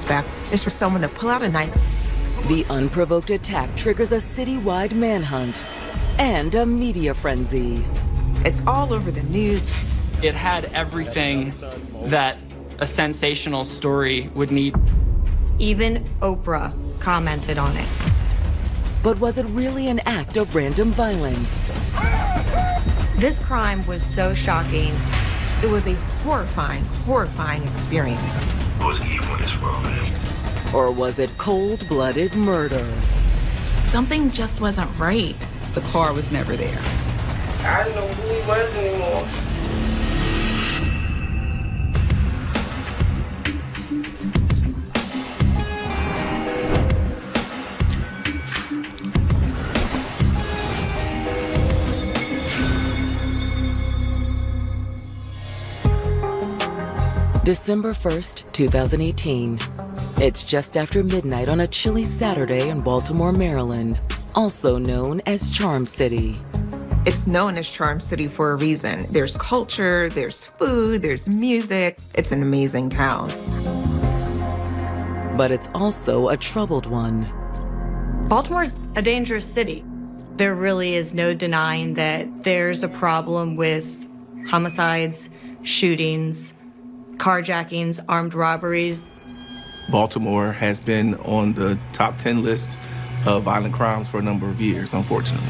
expect is for someone to pull out a knife. The unprovoked attack triggers a citywide manhunt and a media frenzy. It's all over the news. It had everything that a sensational story would need. Even Oprah commented on it. But was it really an act of random violence? This crime was so shocking. It was a horrifying, horrifying experience. It was evil in this world, man. Or was it cold-blooded murder? Something just wasn't right. The car was never there. I didn't know who he was anymore. December 1st, 2018. It's just after midnight on a chilly Saturday in Baltimore, Maryland, also known as Charm City. It's known as Charm City for a reason. There's culture, there's food, there's music. It's an amazing town. But it's also a troubled one. Baltimore's a dangerous city. There really is no denying that there's a problem with homicides, shootings, carjackings, armed robberies. Baltimore has been on the top 10 list of violent crimes for a number of years, unfortunately.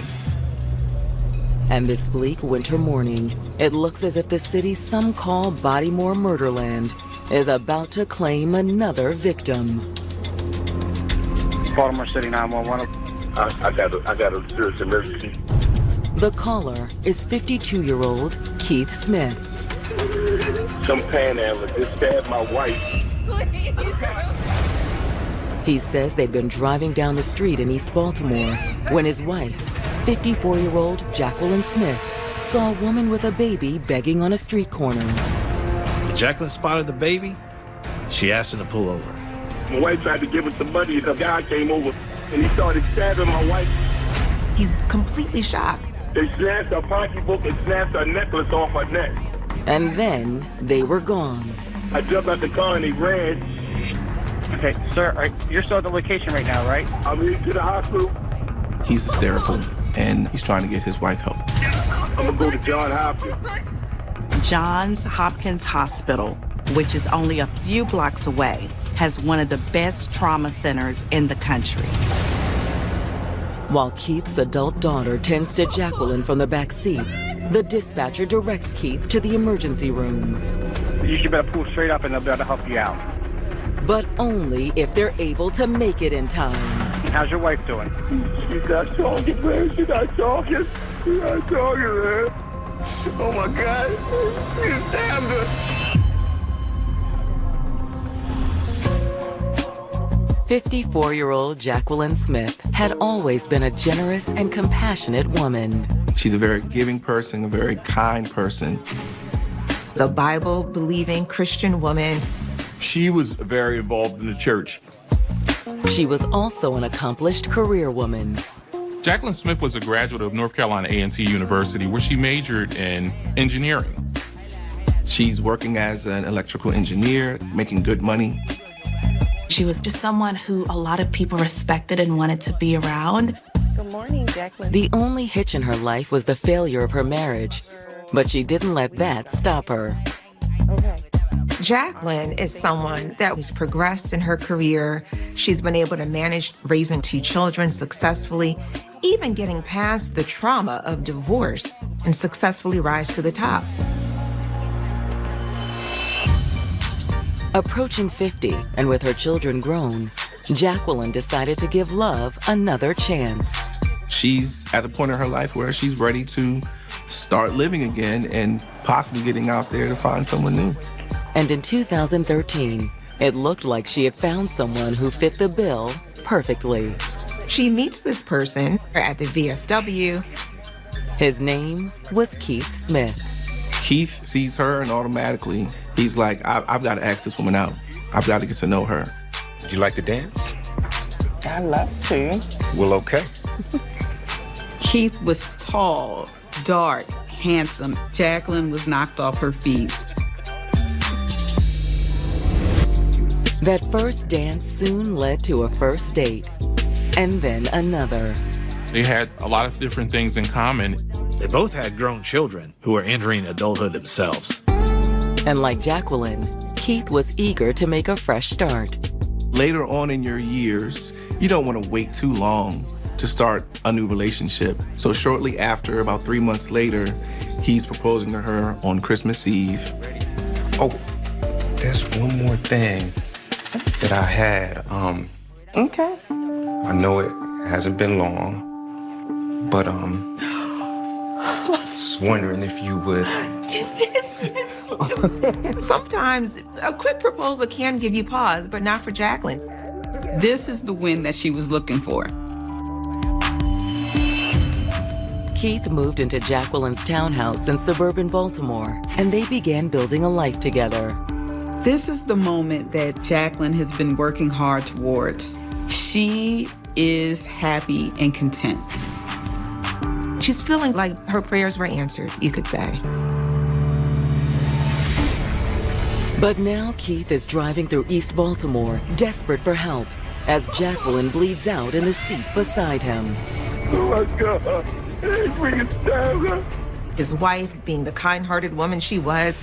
And this bleak winter morning, it looks as if the city some call Bodymore Murderland is about to claim another victim. Baltimore City 911. I got a serious emergency. The caller is 52-year-old Keith Smith. Some panhandler just stabbed my wife. He says they've been driving down the street in East Baltimore when his wife, 54-year-old Jacqueline Smith, saw a woman with a baby begging on a street corner. When Jacqueline spotted the baby, she asked her to pull over. My wife tried to give us some money, and a guy came over, and he started stabbing my wife. He's completely shocked. They snatched her pocketbook and snatched her necklace off her neck. And then they were gone. I jumped out the car and he ran. Okay, sir, you're still at the location right now, right? I'm here to the hospital. He's hysterical, and he's trying to get his wife help. I'm gonna go to Johns Hopkins. Johns Hopkins Hospital, which is only a few blocks away, has one of the best trauma centers in the country. While Keith's adult daughter tends to Jacqueline from the back seat, the dispatcher directs Keith to the emergency room. You should better pull straight up and they'll be able to help you out. But only if they're able to make it in time. How's your wife doing? She's not talking, man. She's not talking. She's not talking, man. Oh, my God. You stabbed her. 54-year-old Jacqueline Smith had always been a generous and compassionate woman. She's a very giving person, a very kind person. It's a Bible-believing Christian woman. She was very involved in the church. She was also an accomplished career woman. Jacqueline Smith was a graduate of North Carolina A&T University, where she majored in engineering. She's working as an electrical engineer, making good money. She was just someone who a lot of people respected and wanted to be around. Good morning, Jacqueline. The only hitch in her life was the failure of her marriage, but she didn't let that stop her. Okay. Jacqueline is someone that has progressed in her career. She's been able to manage raising 2 children successfully, even getting past the trauma of divorce and successfully rise to the top. Approaching 50 and with her children grown, Jacqueline decided to give love another chance. She's at the point in her life where she's ready to start living again and possibly getting out there to find someone new. And in 2013, it looked like she had found someone who fit the bill perfectly. She meets this person at the VFW. His name was Keith Smith. Keith sees her and automatically he's like, I've got to ask this woman out. I've got to get to know her. Would you like to dance? I love to. Well, okay. Keith was tall, dark, handsome. Jacqueline was knocked off her feet. That first dance soon led to a first date, and then another. They had a lot of different things in common. They both had grown children who were entering adulthood themselves. And like Jacqueline, Keith was eager to make a fresh start. Later on in your years, you don't want to wait too long to start a new relationship. So shortly after, about 3 months later, he's proposing to her on Christmas Eve. Oh, there's one more thing that I had. Okay. I know it hasn't been long, but just wondering if you would. Sometimes a quick proposal can give you pause, but not for Jacqueline. This is the win that she was looking for. Keith moved into Jacqueline's townhouse in suburban Baltimore, and they began building a life together. This is the moment that Jacqueline has been working hard towards. She is happy and content. She's feeling like her prayers were answered, you could say. But now Keith is driving through East Baltimore, desperate for help, as Jacqueline bleeds out in the seat beside him. Oh my God. His wife, being the kind-hearted woman she was,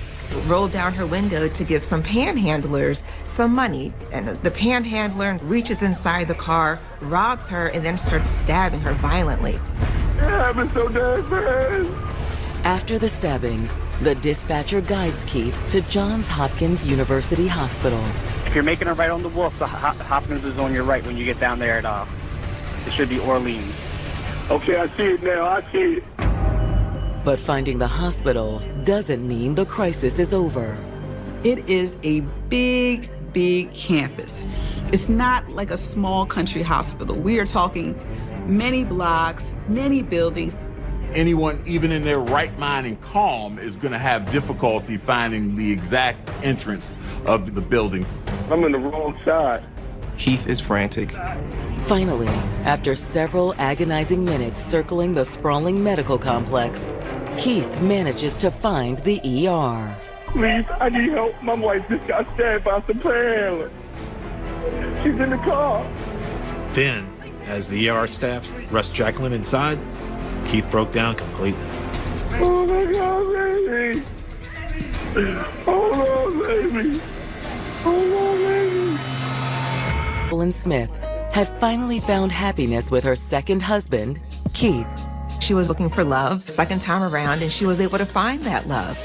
rolled down her window to give some panhandlers some money. And the panhandler reaches inside the car, robs her, and then starts stabbing her violently. It happened so damn fast. After the stabbing, the dispatcher guides Keith to Johns Hopkins University Hospital. If you're making a right on the Wolf, the Hopkins is on your right when you get down there at, it should be Orleans. Okay, I see it now, I see it. But finding the hospital doesn't mean the crisis is over. It is a big, big campus. It's not like a small country hospital. We are talking many blocks, many buildings. Anyone, even in their right mind and calm, is going to have difficulty finding the exact entrance of the building. I'm in the wrong side. Keith is frantic. Finally, after several agonizing minutes circling the sprawling medical complex, Keith manages to find the ER. Please, I need help. My wife just got stabbed by some panhandler. She's in the car. Then, as the ER staff rushed Jacqueline inside, Keith broke down completely. Oh my God, baby. Hold on, baby. Hold on, baby. Jacqueline Smith had finally found happiness with her second husband, Keith. She was looking for love second time around, and she was able to find that love.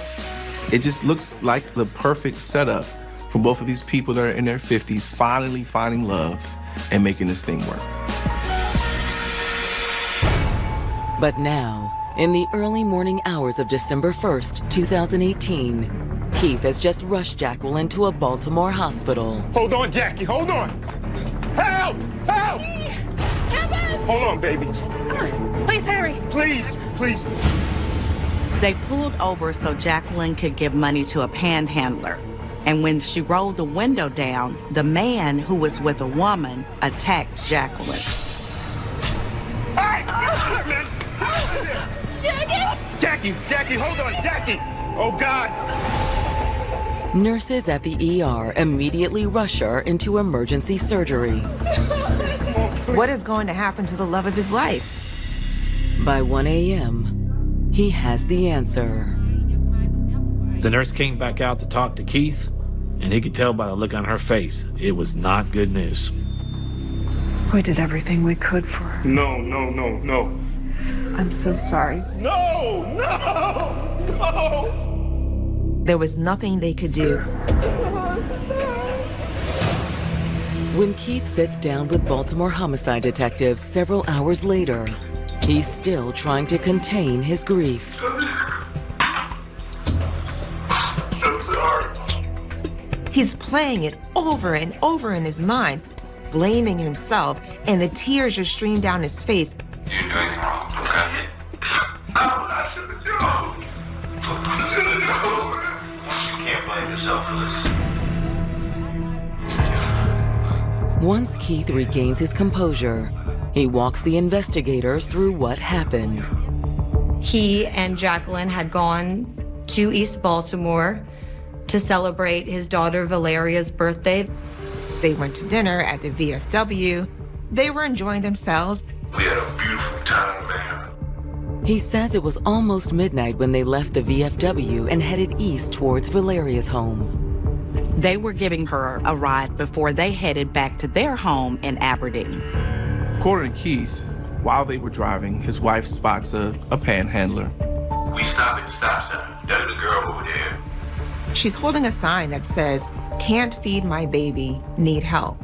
It just looks like the perfect setup for both of these people that are in their 50s finally finding love and making this thing work. But now, in the early morning hours of December 1st, 2018, Keith has just rushed Jacqueline to a Baltimore hospital. Hold on, Jackie, hold on. Help! Help! Help us! Hold on, baby. Come on, please hurry. Please, please. They pulled over so Jacqueline could give money to a panhandler. And when she rolled the window down, the man who was with a woman attacked Jacqueline. Hey! Man. Jackie, hold on, Jackie! Oh, God! Nurses at the ER immediately rush her into emergency surgery. What is going to happen to the love of his life? By 1 a.m., he has the answer. The nurse came back out to talk to Keith, and he could tell by the look on her face, it was not good news. We did everything we could for her. No. I'm so sorry. No! There was nothing they could do. When Keith sits down with Baltimore homicide detectives several hours later, he's still trying to contain his grief. He's playing it over and over in his mind, blaming himself, and the tears just stream down his face. You're doing wrong, okay? I should have known. You can't blame yourself for this. Once Keith regains his composure, he walks the investigators through what happened. He and Jacqueline had gone to East Baltimore to celebrate his daughter Valeria's birthday. They went to dinner at the VFW. They were enjoying themselves. We had a beautiful time, man. He says it was almost midnight when they left the VFW and headed east towards Valeria's home. They were giving her a ride before they headed back to their home in Aberdeen. According to Keith, while they were driving, his wife spots a panhandler. We stopped at the stop sign. That is the girl over there. She's holding a sign that says, "Can't feed my baby, need help."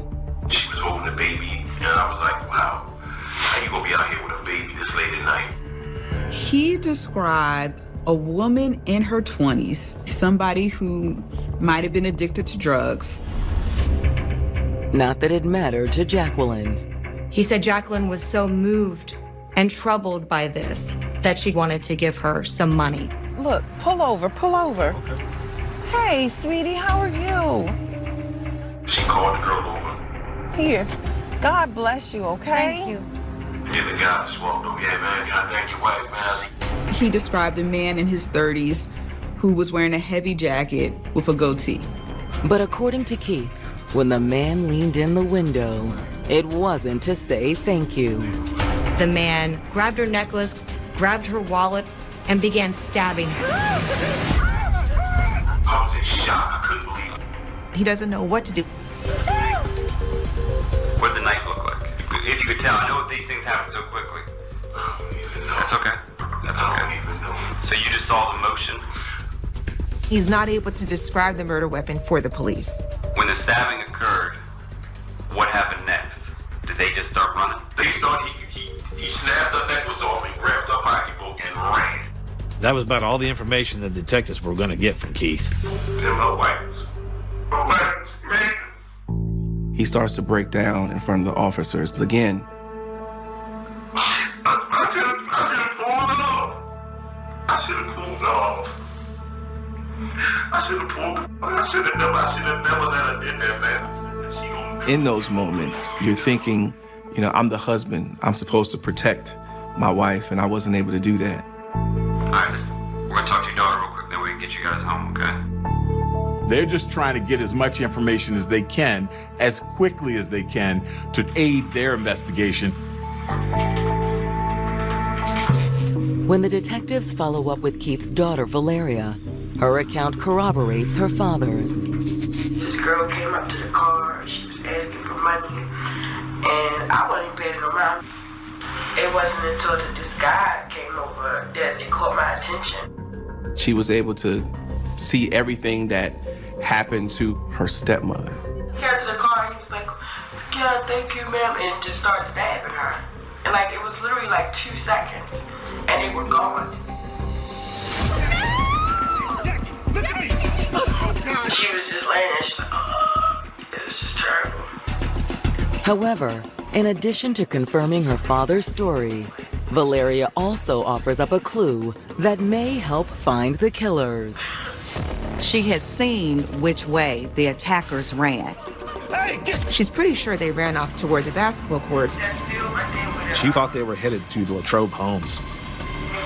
She was holding the baby, and I was like, wow, how you gonna be out here with a baby this late at night? He described a woman in her 20s, somebody who might have been addicted to drugs. Not that it mattered to Jacqueline. He said Jacqueline was so moved and troubled by this that she wanted to give her some money. Look, pull over, pull over. Okay. Hey, sweetie, how are you? She called the girl over. Here, God bless you, okay? Thank you. Yeah, the guy just walked over. Yeah, man, God thank your wife, man. He described a man in his 30s who was wearing a heavy jacket with a goatee. But according to Keith, when the man leaned in the window, it wasn't to say thank you. The man grabbed her necklace, grabbed her wallet, and began stabbing her. I was in shock. I couldn't believe it. He doesn't know what to do. What did the night look like? If you could tell, I know these things happen so quickly. That's okay. That's okay. So you just saw the motion? He's not able to describe the murder weapon for the police. When the stabbing occurred, what happened next? Did they just start running? They started, he snapped her necklace off and grabbed her pocketbook and ran. That was about all the information the detectives were going to get from Keith. Them her weapons. Her weapons, man. He starts to break down in front of the officers again. I should have pulled it off. I should have pulled it off. I should have never let her in there, man. In those moments, you're thinking, you know, I'm the husband. I'm supposed to protect my wife, and I wasn't able to do that. All right, we're going to talk to your daughter real quick, then we can get you guys home, okay? They're just trying to get as much information as they can, as quickly as they can, to aid their investigation. When the detectives follow up with Keith's daughter, Valeria, her account corroborates her father's. This girl came up to the car, she was asking for money, and I wasn't paying no mind. It wasn't until this guy came over that it caught my attention. She was able to see everything that happened to her stepmother. He came to the car, he was like, yeah, thank you, ma'am, and just started stabbing her. And like, it was literally like 2 seconds, and they were gone. Look at me! Oh, God. She was just laying there, she's like, oh, it was just terrible. However, in addition to confirming her father's story, Valeria also offers up a clue that may help find the killers. She had seen which way the attackers ran. She's pretty sure they ran off toward the basketball courts. She thought they were headed to the Latrobe homes.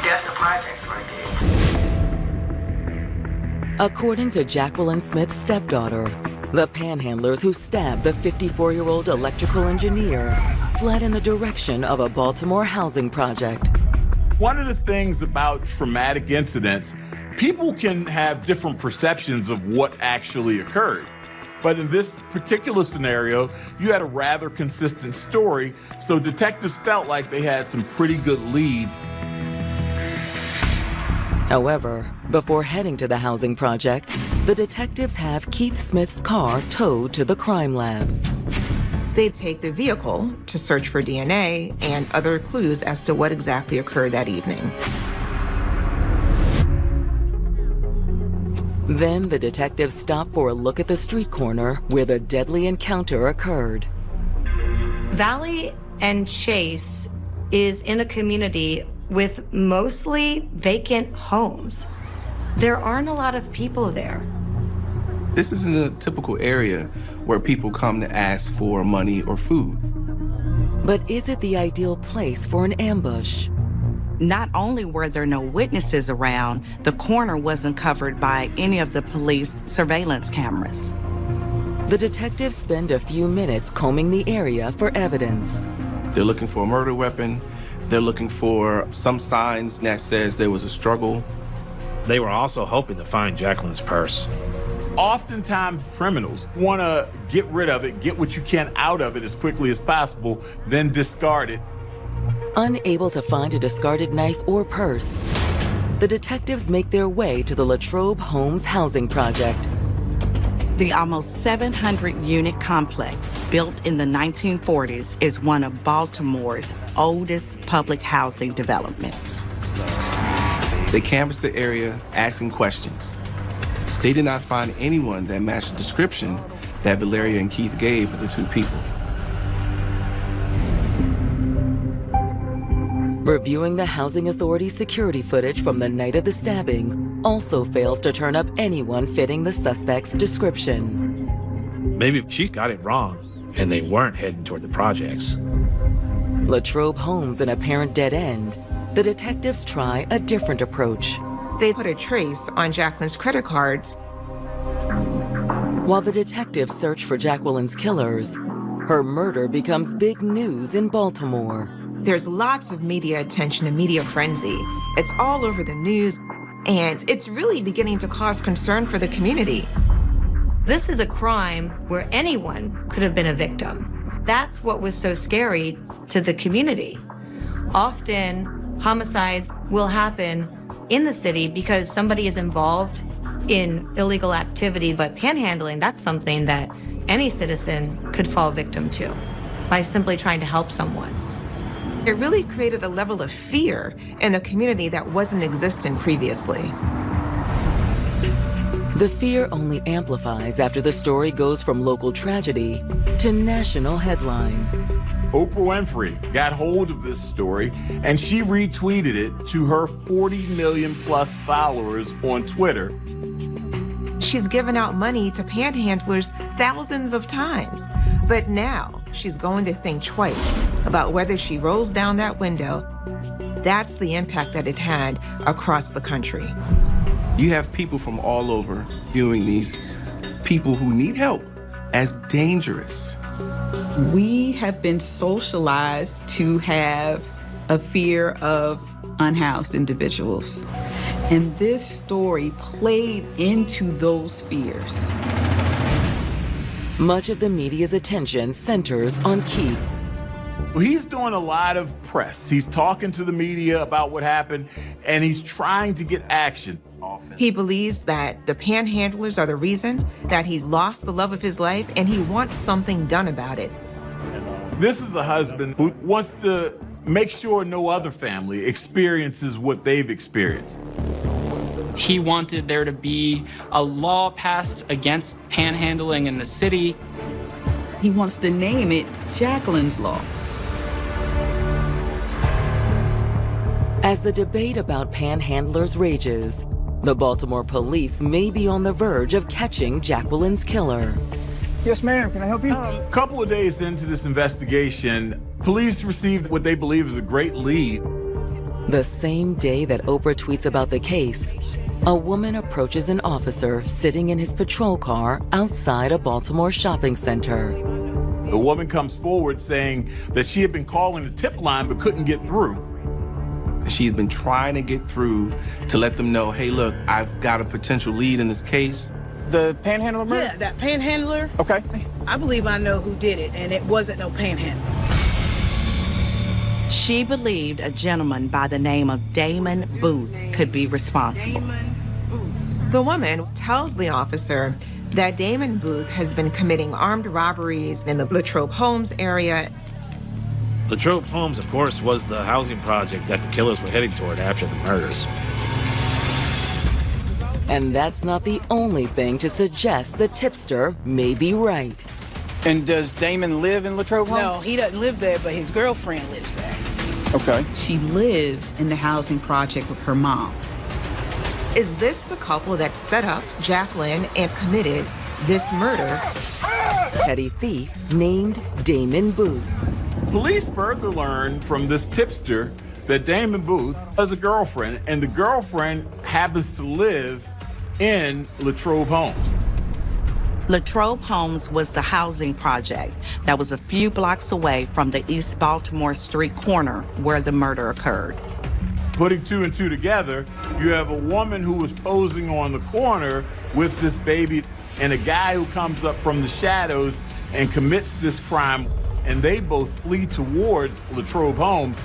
That's the project right there. According to Jacqueline Smith's stepdaughter, the panhandlers who stabbed the 54-year-old electrical engineer fled in the direction of a Baltimore housing project. One of the things about traumatic incidents, people can have different perceptions of what actually occurred. But in this particular scenario, you had a rather consistent story, so detectives felt like they had some pretty good leads. However, before heading to the housing project, the detectives have Keith Smith's car towed to the crime lab. They take the vehicle to search for DNA and other clues as to what exactly occurred that evening. Then the detectives stop for a look at the street corner where the deadly encounter occurred. Valley and Chase is in a community with mostly vacant homes. There aren't a lot of people there. This isn't a typical area where people come to ask for money or food. But is it the ideal place for an ambush? Not only were there no witnesses around, the corner wasn't covered by any of the police surveillance cameras. The detectives spend a few minutes combing the area for evidence. They're looking for a murder weapon. They're looking for some signs that says there was a struggle. They were also hoping to find Jacqueline's purse. Oftentimes, criminals want to get rid of it, get what you can out of it as quickly as possible, then discard it. Unable to find a discarded knife or purse, the detectives make their way to the Latrobe Homes housing project. The almost 700-unit complex, built in the 1940s, is one of Baltimore's oldest public housing developments. They canvassed the area, asking questions. They did not find anyone that matched the description that Valeria and Keith gave of the two people. Reviewing the Housing Authority's security footage from the night of the stabbing also fails to turn up anyone fitting the suspect's description. Maybe she got it wrong, and they weren't heading toward the projects. Latrobe Homes an apparent dead end, the detectives try a different approach. They put a trace on Jacqueline's credit cards. While the detectives search for Jacqueline's killers, her murder becomes big news in Baltimore. There's lots of media attention and media frenzy. It's all over the news, and it's really beginning to cause concern for the community. This is a crime where anyone could have been a victim. That's what was so scary to the community. Often, homicides will happen in the city because somebody is involved in illegal activity, but panhandling, that's something that any citizen could fall victim to by simply trying to help someone. It really created a level of fear in the community that wasn't existent previously. The fear only amplifies after the story goes from local tragedy to national headline. Oprah Winfrey got hold of this story and she retweeted it to her 40 million plus followers on Twitter. She's given out money to panhandlers thousands of times, but now she's going to think twice about whether she rolls down that window. That's the impact that it had across the country. You have people from all over viewing these people who need help as dangerous. We have been socialized to have a fear of unhoused individuals. And this story played into those fears. Much of the media's attention centers on Keith. He's doing a lot of press. He's talking to the media about what happened, and he's trying to get action. He believes that the panhandlers are the reason that he's lost the love of his life, and he wants something done about it. This is a husband who wants to make sure no other family experiences what they've experienced. He wanted there to be a law passed against panhandling in the city. He wants to name it Jacqueline's Law. As the debate about panhandlers rages, the Baltimore police may be on the verge of catching Jacqueline's killer. Yes, ma'am. Can I help you? A couple of days into this investigation, police received what they believe is a great lead. The same day that Oprah tweets about the case, a woman approaches an officer sitting in his patrol car outside a Baltimore shopping center. The woman comes forward saying that she had been calling the tip line but couldn't get through. She's been trying to get through to let them know, hey, look, I've got a potential lead in this case. The panhandler murder? Yeah, that panhandler. Okay. I believe I know who did it, and it wasn't no panhandler. She believed a gentleman by the name of Damon Booth could be responsible. The woman tells the officer that Damon Booth has been committing armed robberies in the Latrobe Homes area. Latrobe Homes, of course, was the housing project that the killers were heading toward after the murders. And that's not the only thing to suggest the tipster may be right. And does Damon live in Latrobe Homes? No, he doesn't live there, but his girlfriend lives there. Okay. She lives in the housing project with her mom. Is this the couple that set up Jacqueline and committed this murder? Petty thief named Damon Booth. Police further learned from this tipster that Damon Booth has a girlfriend, and the girlfriend happens to live in Latrobe Homes. Latrobe Homes was the housing project that was a few blocks away from the East Baltimore Street corner where the murder occurred. Putting two and two together, you have a woman who was posing on the corner with this baby and a guy who comes up from the shadows and commits this crime, and they both flee towards Latrobe Homes.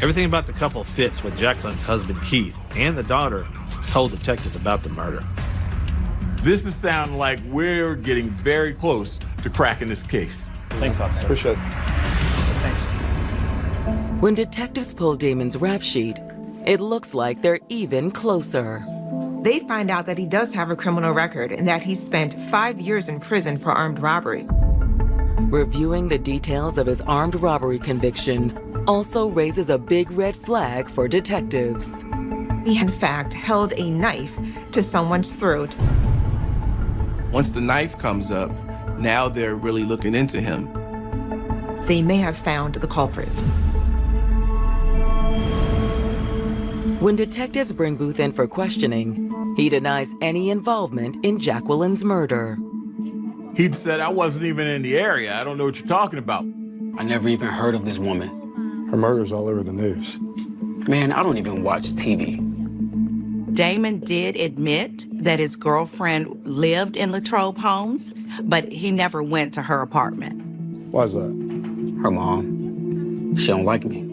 Everything about the couple fits what Jacqueline's husband, Keith, and the daughter told detectives about the murder. This is sounding like we're getting very close to cracking this case. Thanks, officer. Appreciate it. Thanks. When detectives pull Damon's rap sheet, it looks like they're even closer. They find out that he does have a criminal record and that he spent 5 years in prison for armed robbery. Reviewing the details of his armed robbery conviction also raises a big red flag for detectives. He, in fact, held a knife to someone's throat. Once the knife comes up, now they're really looking into him. They may have found the culprit. When detectives bring Booth in for questioning, he denies any involvement in Jacqueline's murder. He'd said, I wasn't even in the area. I don't know what you're talking about. I never even heard of this woman. Her murder's all over the news. Man, I don't even watch TV. Damon did admit that his girlfriend lived in Latrobe Homes, but he never went to her apartment. Why's that? Her mom. She don't like me.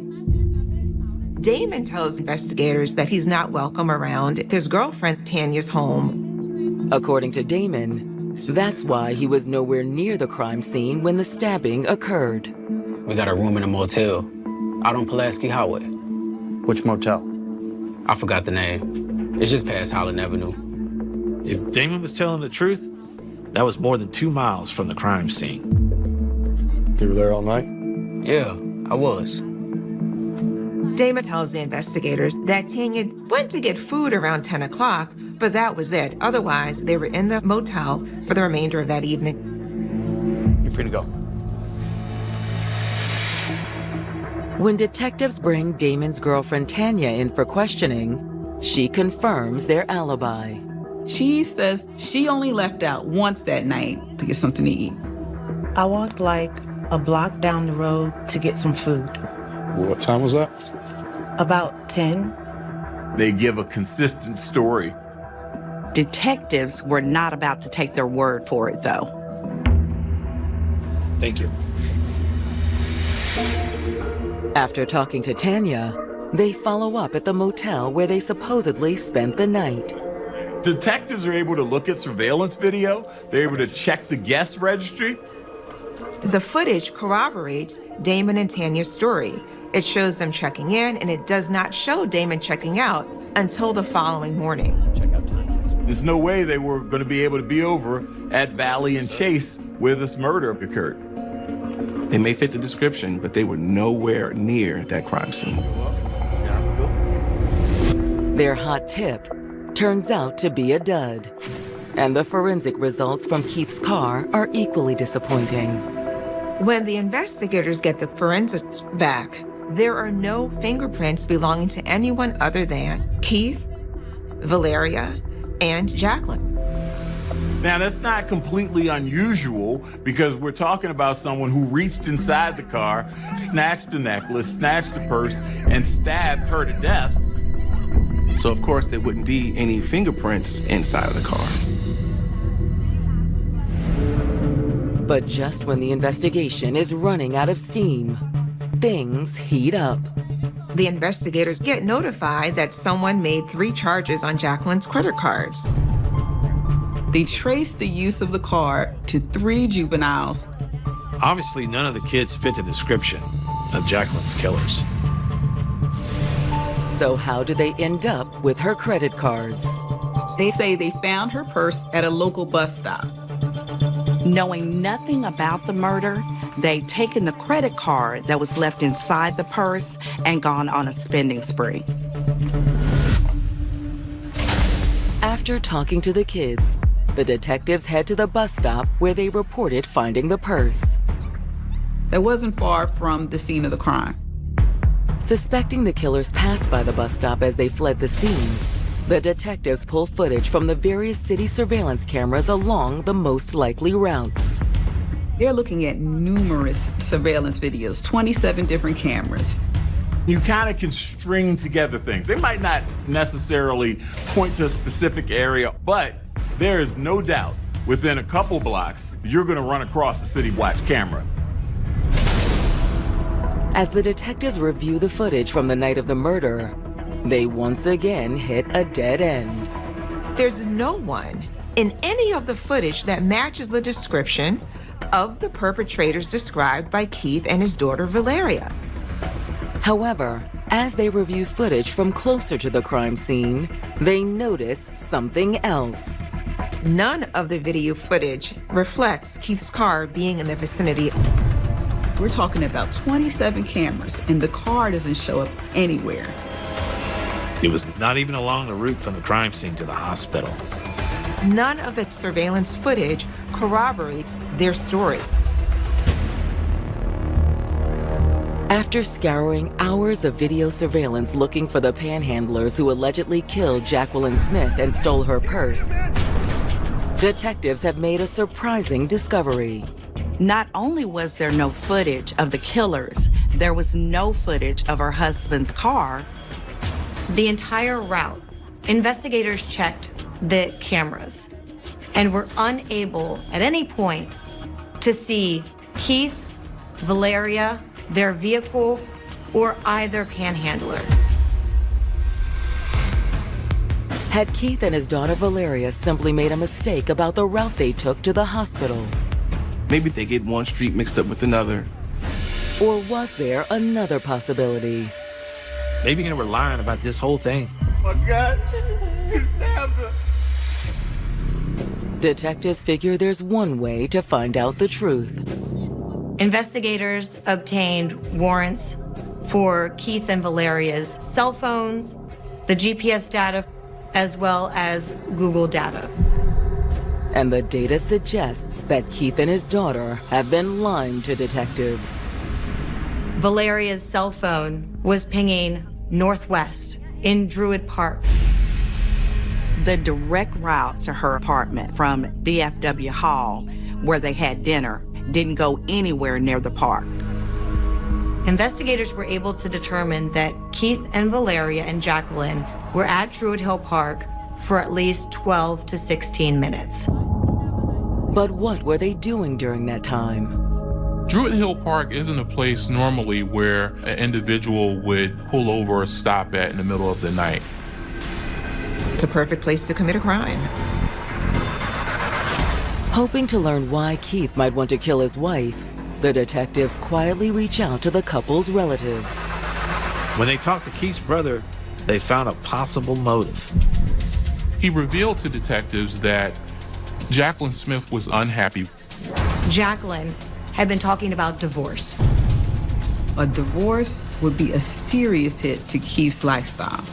Damon tells investigators that he's not welcome around his girlfriend Tanya's home. According to Damon, that's why he was nowhere near the crime scene when the stabbing occurred. We got a room in a motel out on Pulaski Highway. Which motel? I forgot the name. It's just past Holland Avenue. If Damon was telling the truth, that was more than 2 miles from the crime scene. You were there all night? Yeah, I was. Damon tells the investigators that Tanya went to get food around 10 o'clock, but that was it. Otherwise, they were in the motel for the remainder of that evening. You're free to go. When detectives bring Damon's girlfriend Tanya in for questioning, she confirms their alibi. She says she only left out once that night to get something to eat. I walked like a block down the road to get some food. What time was that? About 10. They give a consistent story. Detectives were not about to take their word for it, though. Thank you. After talking to Tanya, they follow up at the motel where they supposedly spent the night. Detectives are able to look at surveillance video. They're able to check the guest registry. The footage corroborates Damon and Tanya's story. It shows them checking in, and it does not show Damon checking out until the following morning. There's no way they were going to be able to be over at Valley and Chase where this murder occurred. They may fit the description, but they were nowhere near that crime scene. Their hot tip turns out to be a dud. And the forensic results from Keith's car are equally disappointing. When the investigators get the forensics back, there are no fingerprints belonging to anyone other than Keith, Valeria, and Jacqueline. Now, that's not completely unusual because we're talking about someone who reached inside the car, snatched the necklace, snatched the purse, and stabbed her to death. So, of course, there wouldn't be any fingerprints inside of the car. But just when the investigation is running out of steam, things heat up. The investigators get notified that someone made 3 charges on Jacqueline's credit cards. They trace the use of the card to 3 juveniles. Obviously, none of the kids fit the description of Jacqueline's killers. So how do they end up with her credit cards? They say they found her purse at a local bus stop. Knowing nothing about the murder, they'd taken the credit card that was left inside the purse and gone on a spending spree. After talking to the kids, the detectives head to the bus stop where they reported finding the purse. That wasn't far from the scene of the crime. Suspecting the killers passed by the bus stop as they fled the scene, The detectives pull footage from the various city surveillance cameras along the most likely routes. They're looking at numerous surveillance videos, 27 different cameras. You kind of can string together things. They might not necessarily point to a specific area, but there is no doubt within a couple blocks, you're going to run across the city watch camera. As the detectives review the footage from the night of the murder, they once again hit a dead end. There's no one in any of the footage that matches the description of the perpetrators described by Keith and his daughter Valeria. However, as they review footage from closer to the crime scene, they notice something else. None of the video footage reflects Keith's car being in the vicinity. We're talking about 27 cameras, and the car doesn't show up anywhere. It was not even along the route from the crime scene to the hospital. None of the surveillance footage corroborates their story. After scouring hours of video surveillance looking for the panhandlers who allegedly killed Jacqueline Smith and stole her purse, detectives have made a surprising discovery. Not only was there no footage of the killers, there was no footage of her husband's car. The entire route, investigators checked the cameras and were unable at any point to see Keith, Valeria, their vehicle, or either panhandler. Had Keith and his daughter Valeria simply made a mistake about the route they took to the hospital? Maybe they get one street mixed up with another. Or was there another possibility? Maybe they were lying about this whole thing. Oh my God, he stabbed her. Detectives figure there's one way to find out the truth. Investigators obtained warrants for Keith and Valeria's cell phones, the GPS data, as well as Google data. And the data suggests that Keith and his daughter have been lying to detectives. Valeria's cell phone was pinging northwest in Druid Park. The direct route to her apartment from DFW Hall, where they had dinner, didn't go anywhere near the park. Investigators were able to determine that Keith and Valeria and Jacqueline were at Druid Hill Park for at least 12 to 16 minutes. But what were they doing during that time? Druid Hill Park isn't a place normally where an individual would pull over or stop at in the middle of the night. It's a perfect place to commit a crime. Hoping to learn why Keith might want to kill his wife, the detectives quietly reach out to the couple's relatives. When they talked to Keith's brother, they found a possible motive. He revealed to detectives that Jacqueline Smith was unhappy. Jacqueline had been talking about divorce. A divorce would be a serious hit to Keith's lifestyle.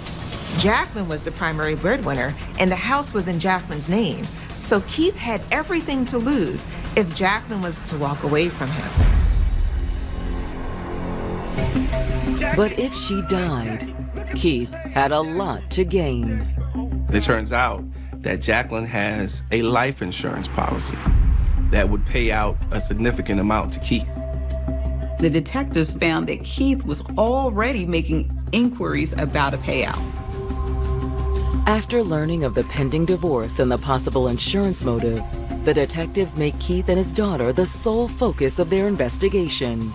Jacqueline was the primary breadwinner, and the house was in Jacqueline's name. So Keith had everything to lose if Jacqueline was to walk away from him. But if she died, Keith had a lot to gain. It turns out that Jacqueline has a life insurance policy that would pay out a significant amount to Keith. The detectives found that Keith was already making inquiries about a payout. After learning of the pending divorce and the possible insurance motive, the detectives make Keith and his daughter the sole focus of their investigation.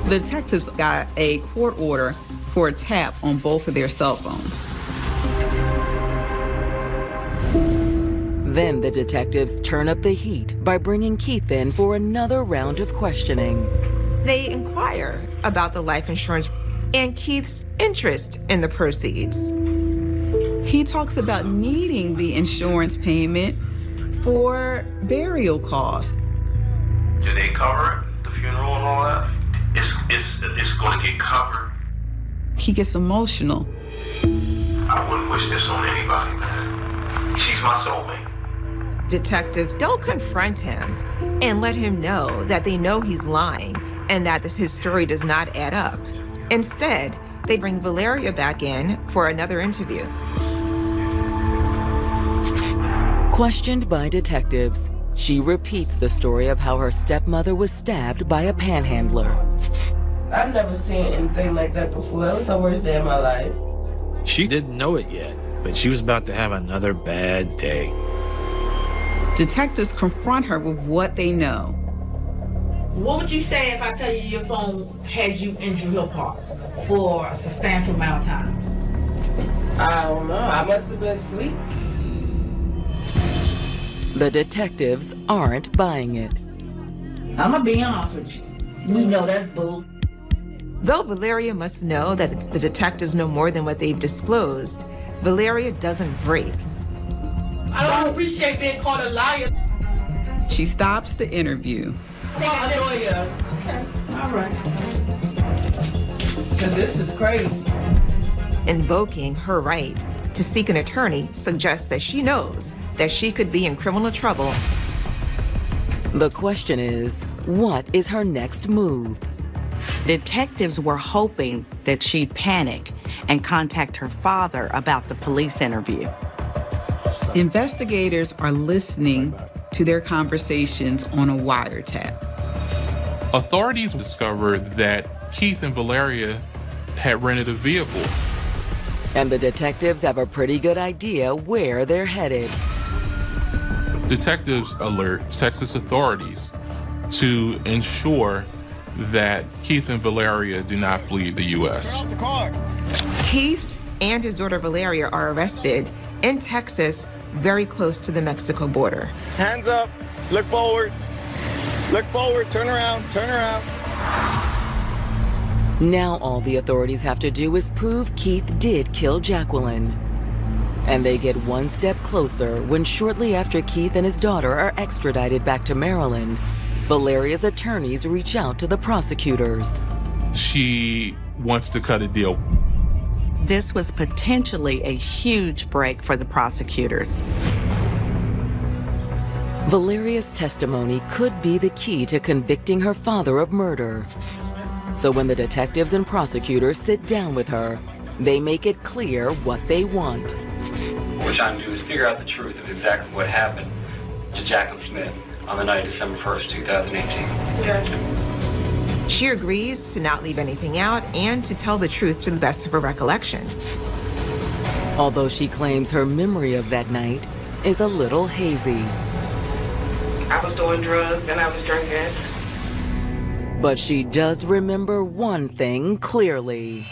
The detectives got a court order for a tap on both of their cell phones. Then the detectives turn up the heat by bringing Keith in for another round of questioning. They inquire about the life insurance and Keith's interest in the proceeds. He talks about needing the insurance payment for burial costs. Do they cover it, the funeral and all that? It's going to get covered. He gets emotional. I wouldn't wish this on anybody, man. She's my soulmate. Detectives don't confront him and let him know that they know he's lying and that his story does not add up. Instead, they bring Valeria back in for another interview. Questioned by detectives, she repeats the story of how her stepmother was stabbed by a panhandler. I've never seen anything like that before. It was the worst day of my life. She didn't know it yet, but she was about to have another bad day. Detectives confront her with what they know. What would you say if I tell you your phone had you in Drew Hill Park for a substantial amount of time? I don't know. I must have been asleep. The detectives aren't buying it. I'm gonna be honest with you. We know that's bull. Though Valeria must know that the detectives know more than what they've disclosed, Valeria doesn't break. I don't appreciate being called a liar. She stops the interview. I'm a lawyer. Okay, all right. Because this is crazy. Invoking her right to seek an attorney suggests that she knows that she could be in criminal trouble. The question is, what is her next move? Detectives were hoping that she'd panic and contact her father about the police interview. Investigators are listening to their conversations on a wiretap. Authorities discovered that Keith and Valeria had rented a vehicle. And the detectives have a pretty good idea where they're headed. Detectives alert Texas authorities to ensure that Keith and Valeria do not flee the U.S. Keith and his daughter Valeria are arrested in Texas, very close to the Mexico border. Hands up, look forward, turn around. Now all the authorities have to do is prove Keith did kill Jacqueline. And they get one step closer when shortly after Keith and his daughter are extradited back to Maryland, Valeria's attorneys reach out to the prosecutors. She wants to cut a deal. This was potentially a huge break for the prosecutors. Valeria's testimony could be the key to convicting her father of murder. So when the detectives and prosecutors sit down with her, they make it clear what they want. What we're trying to do is figure out the truth of exactly what happened to Jacqueline Smith on the night of December 1st, 2018. She agrees to not leave anything out and to tell the truth to the best of her recollection. Although she claims her memory of that night is a little hazy. I was doing drugs and I was drinking. But she does remember one thing clearly.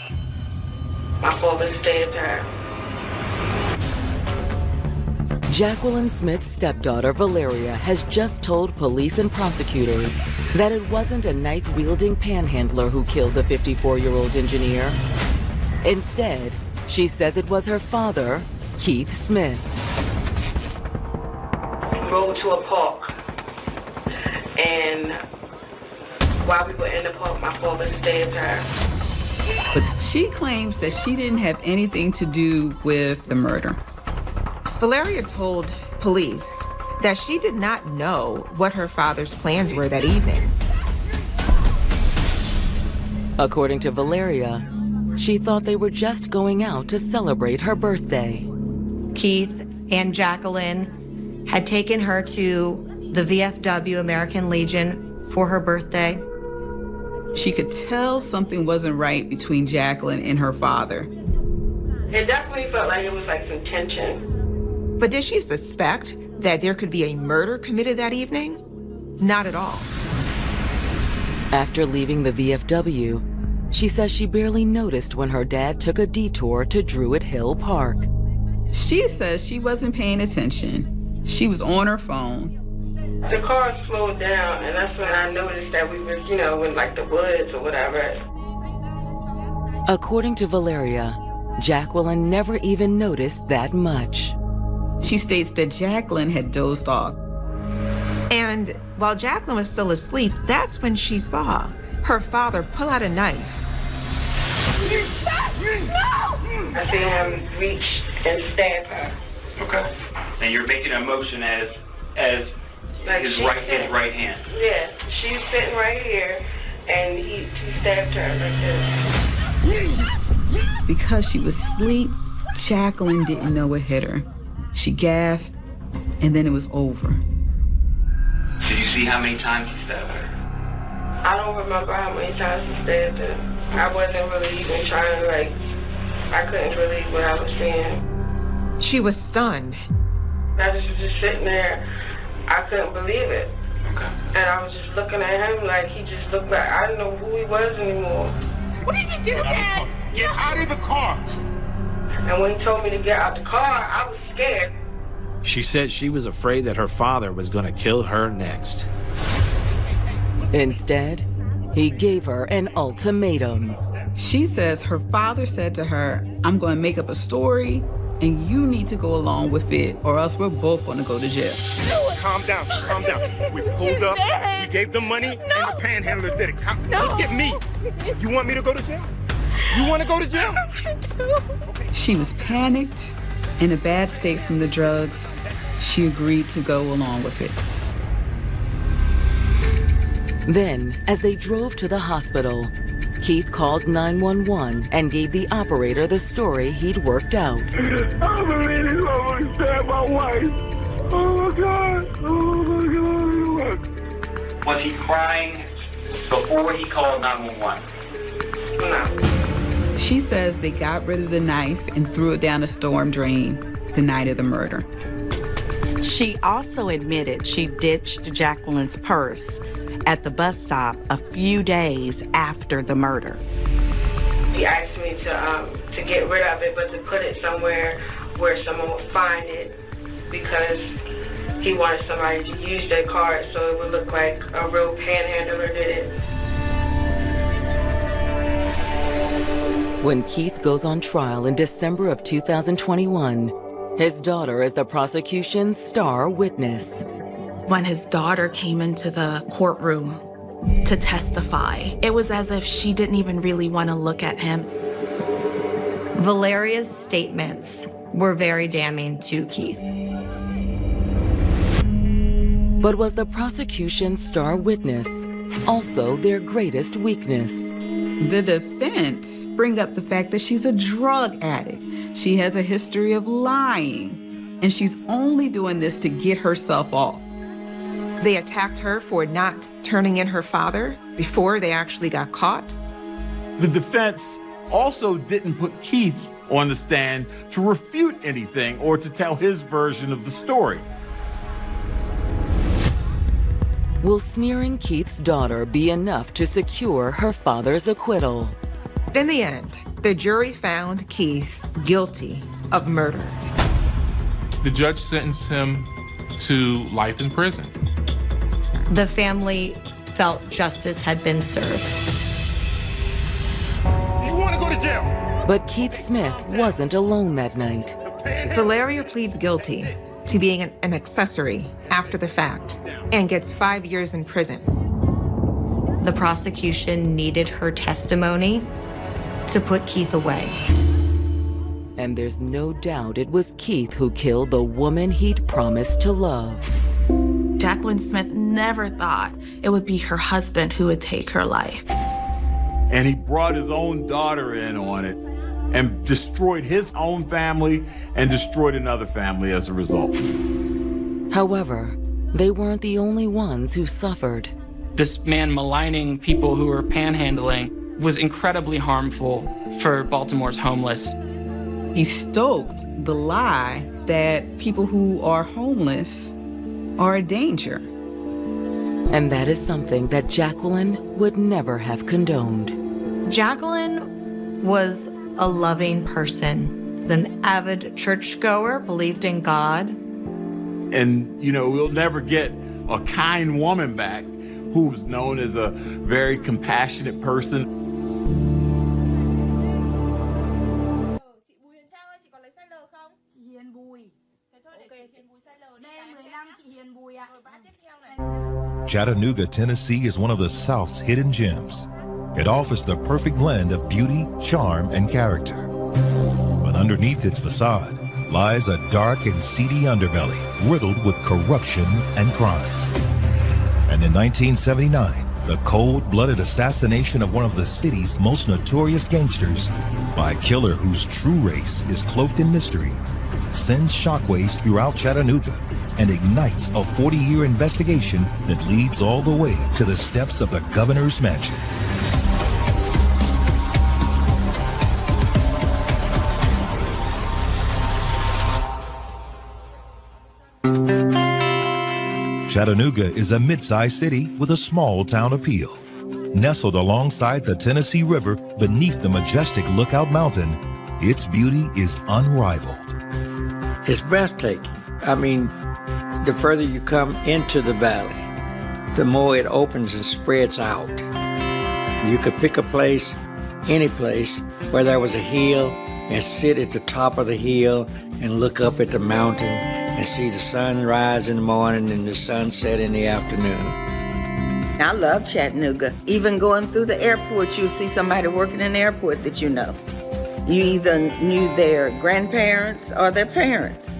My father stabbed her. Jacqueline Smith's stepdaughter, Valeria, has just told police and prosecutors that it wasn't a knife-wielding panhandler who killed the 54-year-old engineer. Instead, she says it was her father, Keith Smith. We rode to a park, and while we were in the park, my father stabbed her. But she claims that she didn't have anything to do with the murder. Valeria told police that she did not know what her father's plans were that evening. According to Valeria, she thought they were just going out to celebrate her birthday. Keith and Jacqueline had taken her to the VFW American Legion for her birthday. She could tell something wasn't right between Jacqueline and her father. It definitely felt like it was like some tension. But did she suspect that there could be a murder committed that evening? Not at all. After leaving the VFW, she says she barely noticed when her dad took a detour to Druid Hill Park. She says she wasn't paying attention. She was on her phone. The car slowed down, and that's when I noticed that we were, in like the woods or whatever. According to Valeria, Jacqueline never even noticed that much. She states that Jacqueline had dozed off. And while Jacqueline was still asleep, that's when she saw her father pull out a knife. I see him reach and stab her. Okay. And you're making a motion as Like his right hand. Yeah, she's sitting right here, and he stabbed her like this. Because she was asleep, Jacqueline didn't know what hit her. She gasped and then it was over. Did you see how many times he stabbed her? I don't remember how many times he stabbed her. I wasn't really even trying to, I couldn't believe what I was seeing. She was stunned. I was just sitting there. I couldn't believe it. Okay. And I was just looking at him like he just looked like I didn't know who he was anymore. What did you do, Dad? Get out of the car! And when he told me to get out the car, I was scared. She said she was afraid that her father was going to kill her next. Instead, he gave her an ultimatum. She says her father said to her, I'm going to make up a story and you need to go along with it or else we're both going to go to jail. Calm down, calm down. We pulled up, we gave them money, and the panhandler did it. Look at me. You want me to go to jail? You want to go to jail? She was panicked, in a bad state from the drugs. She agreed to go along with it. Then, as they drove to the hospital, Keith called 911 and gave the operator the story he'd worked out. I believe he's going to stab my wife. Oh my God. Oh my God. Was he crying before he called 911? No. She says they got rid of the knife and threw it down a storm drain the night of the murder. She also admitted she ditched Jacqueline's purse at the bus stop a few days after the murder. He asked me to get rid of it, but to put it somewhere where someone would find it because he wanted somebody to use their card so it would look like a real panhandler did it. When Keith goes on trial in December of 2021, his daughter is the prosecution's star witness. When his daughter came into the courtroom to testify, it was as if she didn't even really want to look at him. Valeria's statements were very damning to Keith. But was the prosecution's star witness also their greatest weakness? The defense bring up the fact that she's a drug addict. She has a history of lying, and she's only doing this to get herself off. They attacked her for not turning in her father before they actually got caught. The defense also didn't put Keith on the stand to refute anything or to tell his version of the story. Will smearing Keith's daughter be enough to secure her father's acquittal? In the end, the jury found Keith guilty of murder. The judge sentenced him to life in prison. The family felt justice had been served. You want to go to jail? But Keith Smith wasn't alone that night. Valeria pleads guilty to being an accessory after the fact and gets 5 years in prison. The prosecution needed her testimony to put Keith away. And there's no doubt it was Keith who killed the woman he'd promised to love. Jacqueline Smith never thought it would be her husband who would take her life. And he brought his own daughter in on it and destroyed his own family and destroyed another family as a result. However, they weren't the only ones who suffered. This man maligning people who were panhandling was incredibly harmful for Baltimore's homeless. He stoked the lie that people who are homeless are a danger. And that is something that Jacqueline would never have condoned. Jacqueline was a loving person, an avid churchgoer, believed in God. And, we'll never get a kind woman back who was known as a very compassionate person. Chattanooga, Tennessee is one of the South's hidden gems. It offers the perfect blend of beauty, charm, and character. But underneath its facade lies a dark and seedy underbelly riddled with corruption and crime. And in 1979, the cold-blooded assassination of one of the city's most notorious gangsters by a killer whose true race is cloaked in mystery sends shockwaves throughout Chattanooga and ignites a 40-year investigation that leads all the way to the steps of the governor's mansion. Chattanooga is a mid-sized city with a small-town appeal. Nestled alongside the Tennessee River beneath the majestic Lookout Mountain, its beauty is unrivaled. It's breathtaking. I mean, the further you come into the valley, the more it opens and spreads out. You could pick a place, any place, where there was a hill and sit at the top of the hill and look up at the mountain and see the sun rise in the morning and the sunset in the afternoon. I love Chattanooga. Even going through the airport, you'll see somebody working in the airport that you know. You either knew their grandparents or their parents,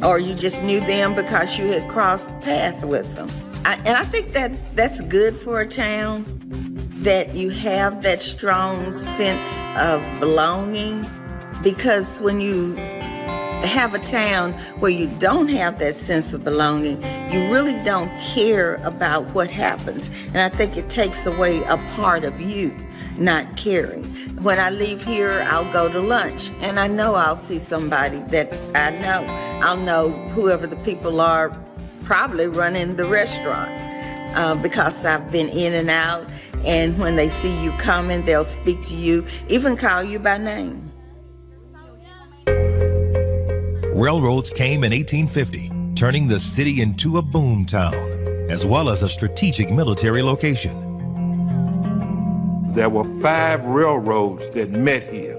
or you just knew them because you had crossed paths with them. And I think that's good for a town, that you have that strong sense of belonging, because when you have a town where you don't have that sense of belonging, you really don't care about what happens. And I think it takes away a part of you not caring. When I leave here, I'll go to lunch, and I know I'll see somebody that I know. I'll know whoever the people are probably running the restaurant because I've been in and out. And when they see you coming, they'll speak to you, even call you by name. Railroads came in 1850, turning the city into a boom town, as well as a strategic military location. There were 5 railroads that met here.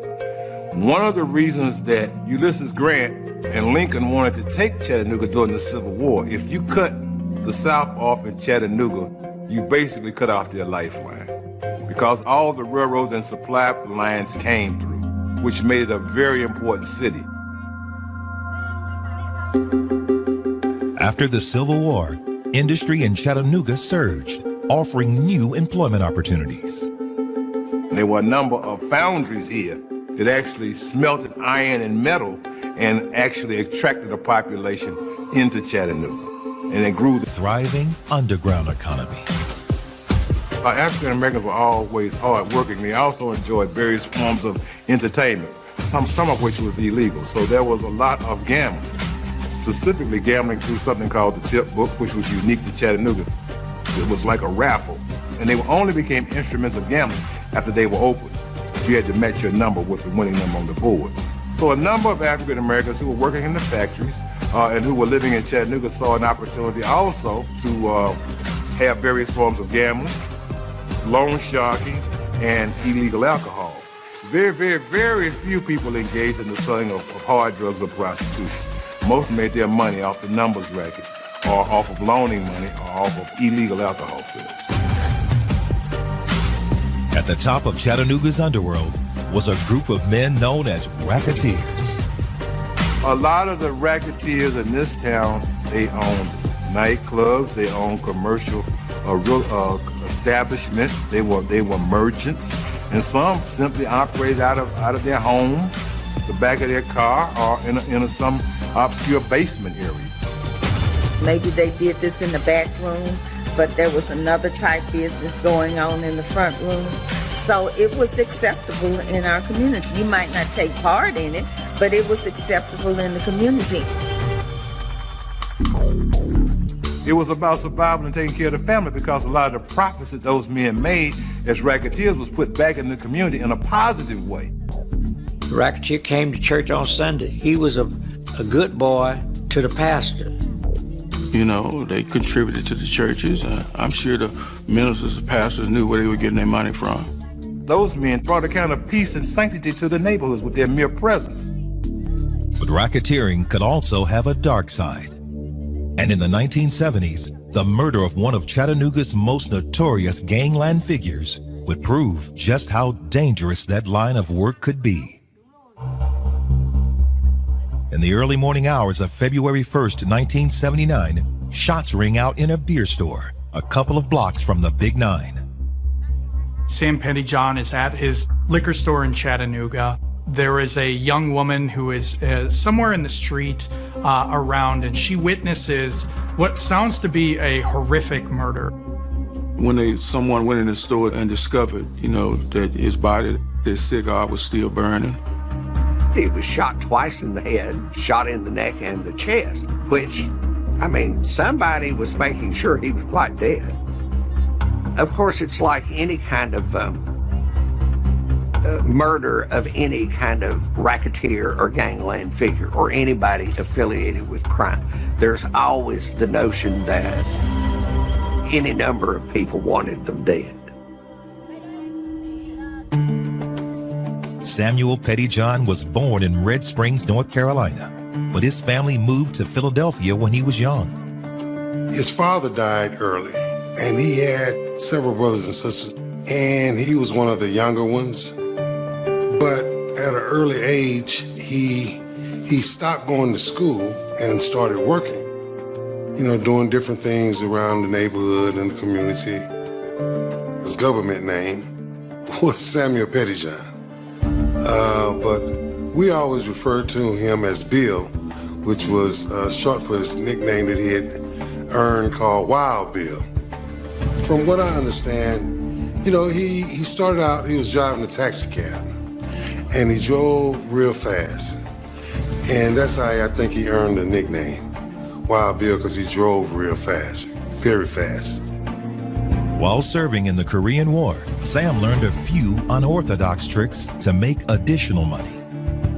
One of the reasons that Ulysses Grant and Lincoln wanted to take Chattanooga during the Civil War, if you cut the South off in Chattanooga, you basically cut off their lifeline, because all the railroads and supply lines came through, which made it a very important city. After the Civil War, industry in Chattanooga surged, offering new employment opportunities. There were a number of foundries here that actually smelted iron and metal and actually attracted a population into Chattanooga. And it grew the thriving underground economy. African Americans were always hard working. They also enjoyed various forms of entertainment, some of which was illegal. So there was a lot of gambling, specifically gambling through something called the tip book, which was unique to Chattanooga. It was like a raffle. And they only became instruments of gambling after they were opened. You had to match your number with the winning number on the board. So a number of African Americans who were working in the factories and who were living in Chattanooga saw an opportunity also to have various forms of gambling, loan sharking, and illegal alcohol. Very, very, very few people engaged in the selling of hard drugs or prostitution. Most made their money off the numbers racket, or off of loaning money, or off of illegal alcohol sales. At the top of Chattanooga's underworld was a group of men known as racketeers. A lot of the racketeers in this town, they owned nightclubs, they owned commercial establishments, they were merchants, and some simply operated out of their homes, the back of their car, or in some obscure basement area. Maybe they did this in the back room, but there was another type business going on in the front room. So it was acceptable in our community. You might not take part in it, but it was acceptable in the community. It was about survival and taking care of the family, because a lot of the profits that those men made as racketeers was put back in the community in a positive way. The racketeer came to church on Sunday. He was a good boy to the pastor. You know, they contributed to the churches. I'm sure the ministers and pastors knew where they were getting their money from. Those men brought a kind of peace and sanctity to the neighborhoods with their mere presence. But racketeering could also have a dark side. And in the 1970s, the murder of one of Chattanooga's most notorious gangland figures would prove just how dangerous that line of work could be. In the early morning hours of February 1st, 1979, shots ring out in a beer store a couple of blocks from the Big Nine. Sam Pettyjohn is at his liquor store in Chattanooga There is a young woman who is somewhere in the street around, and she witnesses what sounds to be a horrific murder. When someone went in the store and discovered, that his body, his cigar was still burning. He was shot twice in the head, shot in the neck and the chest, which, somebody was making sure he was quite dead. Of course, it's like any kind of murder of any kind of racketeer or gangland figure or anybody affiliated with crime. There's always the notion that any number of people wanted them dead. Samuel Pettyjohn was born in Red Springs, North Carolina, but his family moved to Philadelphia when he was young. His father died early, and he had several brothers and sisters, and he was one of the younger ones. But at an early age, he stopped going to school and started working, doing different things around the neighborhood and the community. His government name was Samuel Pettyjohn. But we always referred to him as Bill, which was short for his nickname that he had earned called Wild Bill. From what I understand, he started out, he was driving a taxi cab, and he drove real fast. And that's how I think he earned the nickname, Wild Bill, because he drove real fast, very fast. While serving in the Korean War, Sam learned a few unorthodox tricks to make additional money.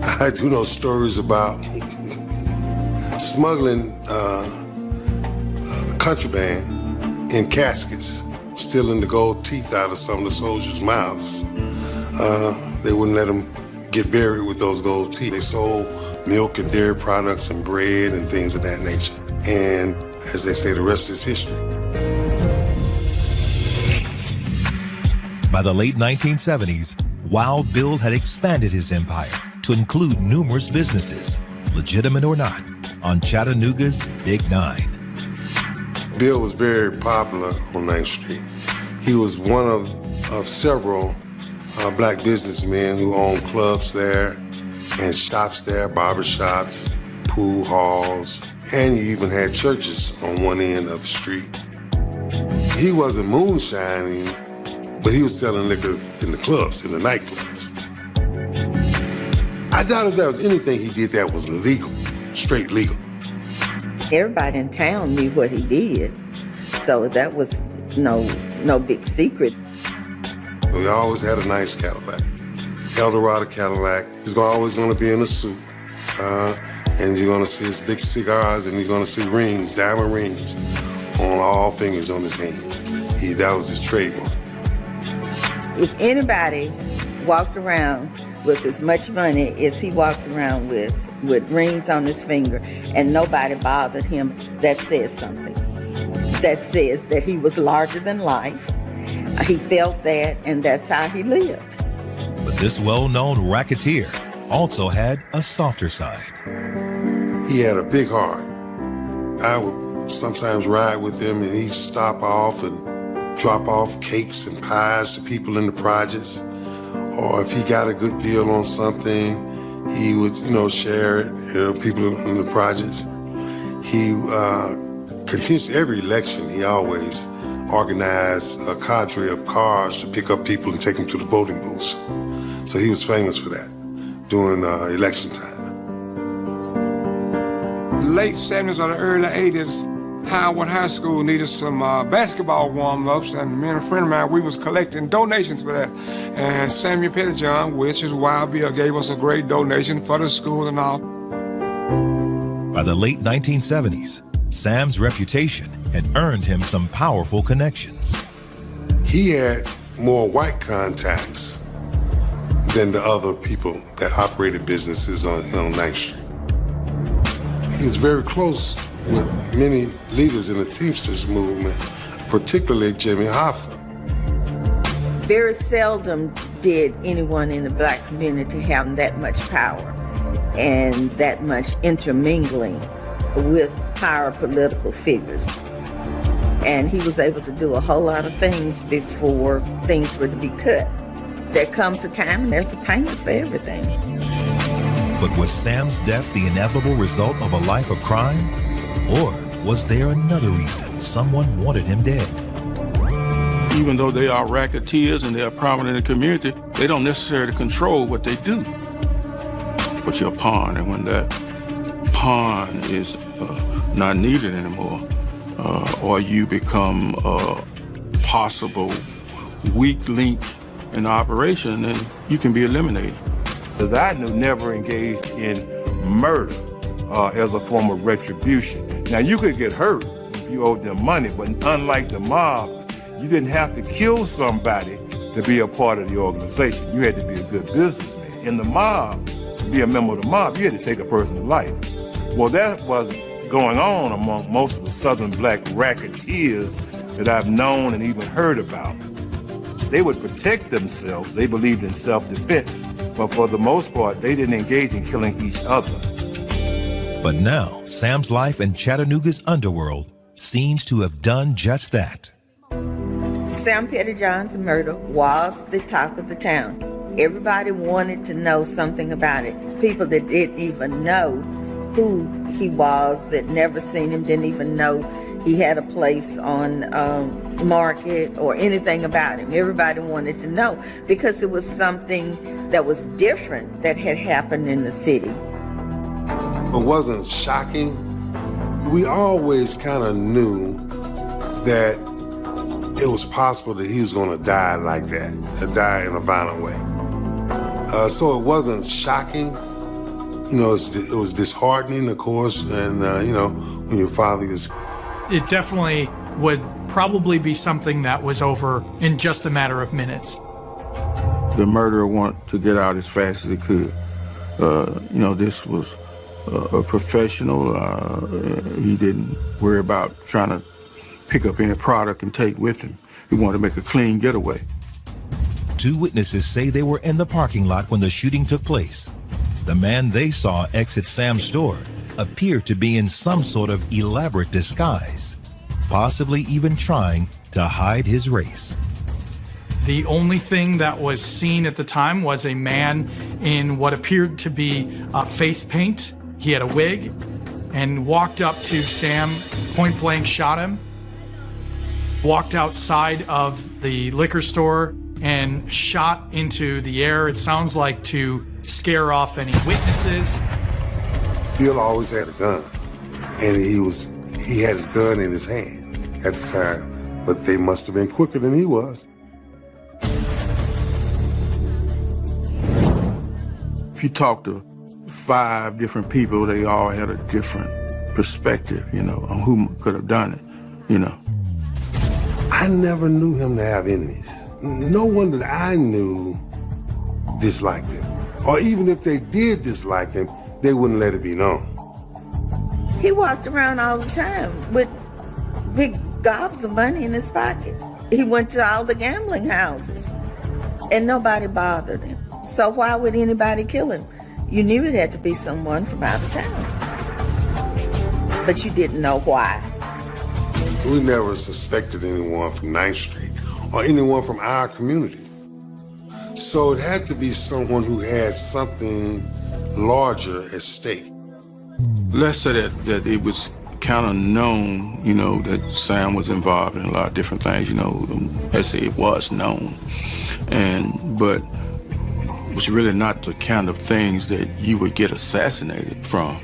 I do know stories about smuggling contraband in caskets, stealing the gold teeth out of some of the soldiers' mouths. They wouldn't let them get buried with those gold teeth. They sold milk and dairy products and bread and things of that nature. And as they say, the rest is history. By the late 1970s, Wild Bill had expanded his empire to include numerous businesses, legitimate or not, on Chattanooga's Big Nine. Bill was very popular on 9th Street. He was one of several black businessmen who owned clubs there and shops there, barber shops, pool halls, and you even had churches on one end of the street. He wasn't moonshining, but he was selling liquor in the clubs, in the nightclubs. I doubt if there was anything he did that was legal, straight legal. Everybody in town knew what he did, so that was no big secret. He always had a nice Cadillac, Eldorado Cadillac. He's always going to be in a suit, and you're going to see his big cigars, and you're going to see rings, diamond rings, on all fingers on his hand. That was his trademark. If anybody walked around with as much money as he walked around with rings on his finger, and nobody bothered him, that says something. That says that he was larger than life. He felt that, and that's how he lived. But this well-known racketeer also had a softer side. He had a big heart. I would sometimes ride with him, and he'd stop off and drop off cakes and pies to people in the projects. Or if he got a good deal on something, he would, share it, people in the projects. He continues every election, he always organized a cadre of cars to pick up people and take them to the voting booths. So he was famous for that during election time. Late 70s or the early 80s, Howard High School needed some basketball warm-ups, and me and a friend of mine, we was collecting donations for that. And Samuel Pettyjohn, which is Wild Bill, gave us a great donation for the school and all. By the late 1970s, Sam's reputation had earned him some powerful connections. He had more white contacts than the other people that operated businesses on 9th Street. He was very close with many leaders in the Teamsters movement, particularly Jimmy Hoffa. Very seldom did anyone in the black community have that much power and that much intermingling with higher political figures. And he was able to do a whole lot of things before things were to be cut. there comes a time and there's a payment for everything. But was Sam's death the inevitable result of a life of crime? Or was there another reason someone wanted him dead? Even though they are racketeers and they are prominent in the community, they don't necessarily control what they do. But you're a pawn, and when that pawn is not needed anymore, or you become a possible weak link in the operation, then you can be eliminated. Because I never engaged in murder as a form of retribution. Now, you could get hurt if you owed them money, but unlike the mob, you didn't have to kill somebody to be a part of the organization. You had to be a good businessman. In the mob, to be a member of the mob, you had to take a person's life. Well, that was going on among most of the Southern black racketeers that I've known and even heard about. They would protect themselves. They believed in self-defense. But for the most part, they didn't engage in killing each other. But now, Sam's life in Chattanooga's underworld seems to have done just that. Sam Pettyjohn's murder was the talk of the town. Everybody wanted to know something about it. People that didn't even know who he was, that never seen him, didn't even know he had a place on Market or anything about him. Everybody wanted to know because it was something that was different that had happened in the city. It wasn't shocking. We always kind of knew that it was possible that he was going to die like that, to die in a violent way. So it wasn't shocking. You know, it was disheartening, of course, and, you know, when your father is... It definitely would probably be something that was over in just a matter of minutes. The murderer wanted to get out as fast as he could. You know, this was a professional. He didn't worry about trying to pick up any product and take with him. He wanted to make a clean getaway. 2 witnesses say they were in the parking lot when the shooting took place. The man they saw exit Sam's store appeared to be in some sort of elaborate disguise, possibly even trying to hide his race. The only thing that was seen at the time was a man in what appeared to be face paint. He had a wig and walked up to Sam, point blank shot him, walked outside of the liquor store and shot into the air. It sounds like to scare off any witnesses. Bill always had a gun, and he had his gun in his hand at the time, but they must have been quicker than he was. If you talk to 5 different people, they all had a different perspective, you know, on who could have done it, you know. I never knew him to have enemies. No one that I knew disliked him. Or even if they did dislike him, they wouldn't let it be known. He walked around all the time with big gobs of money in his pocket. He went to all the gambling houses, and nobody bothered him. So why would anybody kill him? You knew it had to be someone from out of town, but you didn't know why. We never suspected anyone from 9th Street or anyone from our community. So it had to be someone who had something larger at stake. Let's say that it was kind of known, you know, that Sam was involved in a lot of different things, you know. Let's say it was known. But it was really not the kind of things that you would get assassinated from.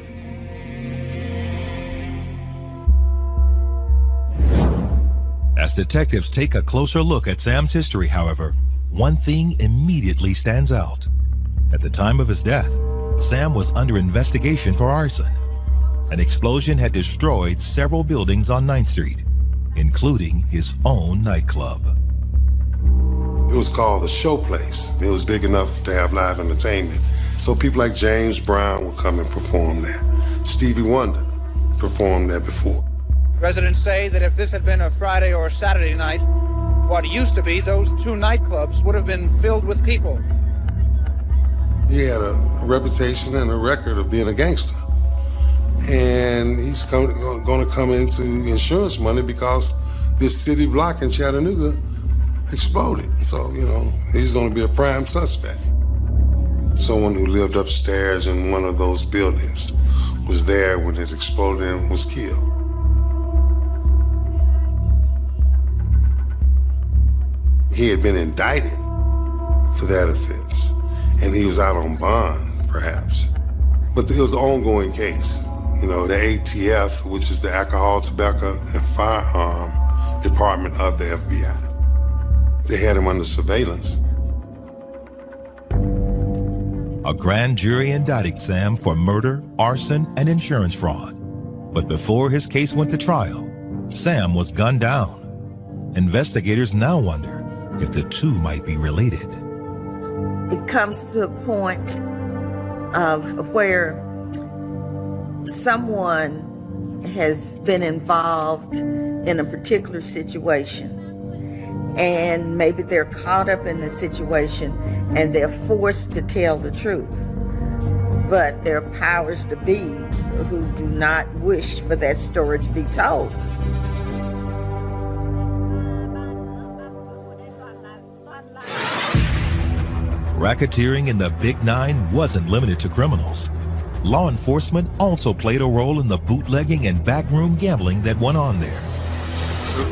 As detectives take a closer look at Sam's history, however, one thing immediately stands out. At the time of his death, Sam was under investigation for arson. An explosion had destroyed several buildings on 9th Street, including his own nightclub. It was called the Showplace. It was big enough to have live entertainment. So people like James Brown would come and perform there. Stevie Wonder performed there before. Residents say that if this had been a Friday or Saturday night, what used to be those 2 nightclubs would have been filled with people. He had a reputation and a record of being a gangster. And he's going to come into insurance money because this city block in Chattanooga exploded. So, he's going to be a prime suspect. Someone who lived upstairs in one of those buildings was there when it exploded and was killed. He had been indicted for that offense, and he was out on bond, perhaps. But it was an ongoing case. The ATF, which is the Alcohol, Tobacco, and Firearm Department of the FBI. They had him under surveillance. A grand jury indicted Sam for murder, arson, and insurance fraud. But before his case went to trial, Sam was gunned down. Investigators now wonder if the two might be related. It comes to a point of where someone has been involved in a particular situation, and maybe they're caught up in the situation and they're forced to tell the truth. But there are powers to be who do not wish for that story to be told. Racketeering in the Big Nine wasn't limited to criminals. Law enforcement also played a role in the bootlegging and backroom gambling that went on there.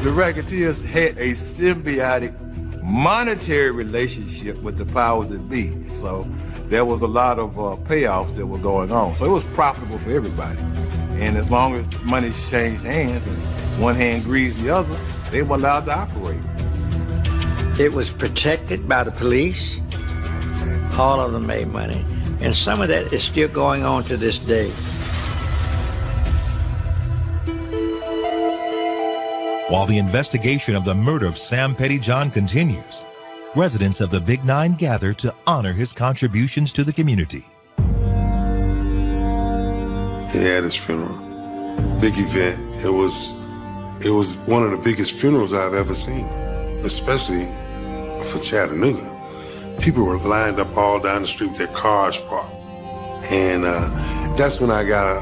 The racketeers had a symbiotic monetary relationship with the powers that be. So there was a lot of payoffs that were going on. So it was profitable for everybody. And as long as money changed hands and one hand greased the other, they were allowed to operate. It was protected by the police. All of them made money. And some of that is still going on to this day. While the investigation of the murder of Sam Pettyjohn continues, residents of the Big Nine gather to honor his contributions to the community. He had his funeral. Big event. It was one of the biggest funerals I've ever seen, especially for Chattanooga. People were lined up all down the street with their cars parked. And that's when I got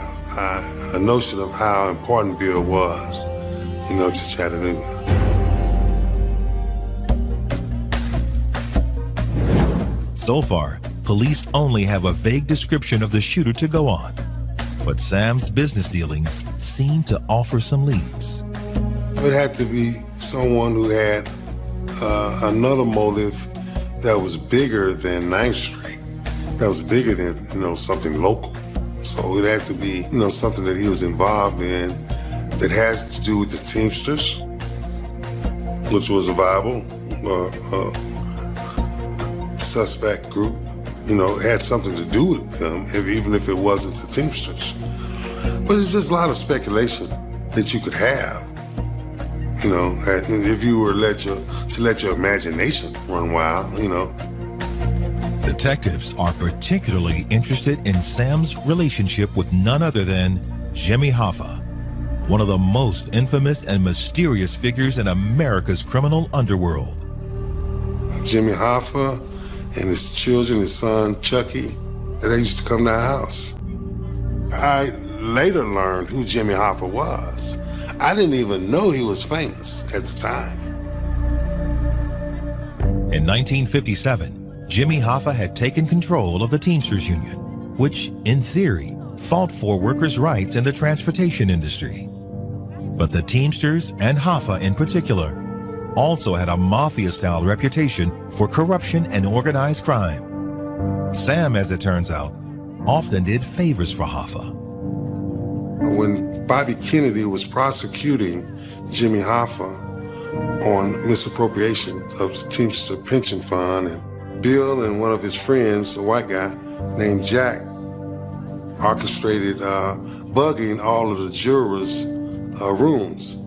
a notion of how important Bill was, to Chattanooga. So far, police only have a vague description of the shooter to go on. But Sam's business dealings seem to offer some leads. It had to be someone who had another motive that was bigger than 9th Street, that was bigger than, something local. So it had to be, something that he was involved in that has to do with the Teamsters, which was a viable suspect group. It had something to do with them, even if it wasn't the Teamsters. But it's just a lot of speculation that you could have, if you were let your imagination run wild, Detectives are particularly interested in Sam's relationship with none other than Jimmy Hoffa, one of the most infamous and mysterious figures in America's criminal underworld. Jimmy Hoffa and his children, his son Chucky, they used to come to our house. I later learned who Jimmy Hoffa was. I didn't even know he was famous at the time. In 1957, Jimmy Hoffa had taken control of the Teamsters Union, which, in theory, fought for workers' rights in the transportation industry. But the Teamsters, and Hoffa in particular, also had a mafia-style reputation for corruption and organized crime. Sam, as it turns out, often did favors for Hoffa. When Bobby Kennedy was prosecuting Jimmy Hoffa on misappropriation of the Teamster Pension Fund, and Bill and one of his friends, a white guy named Jack, orchestrated bugging all of the jurors' rooms.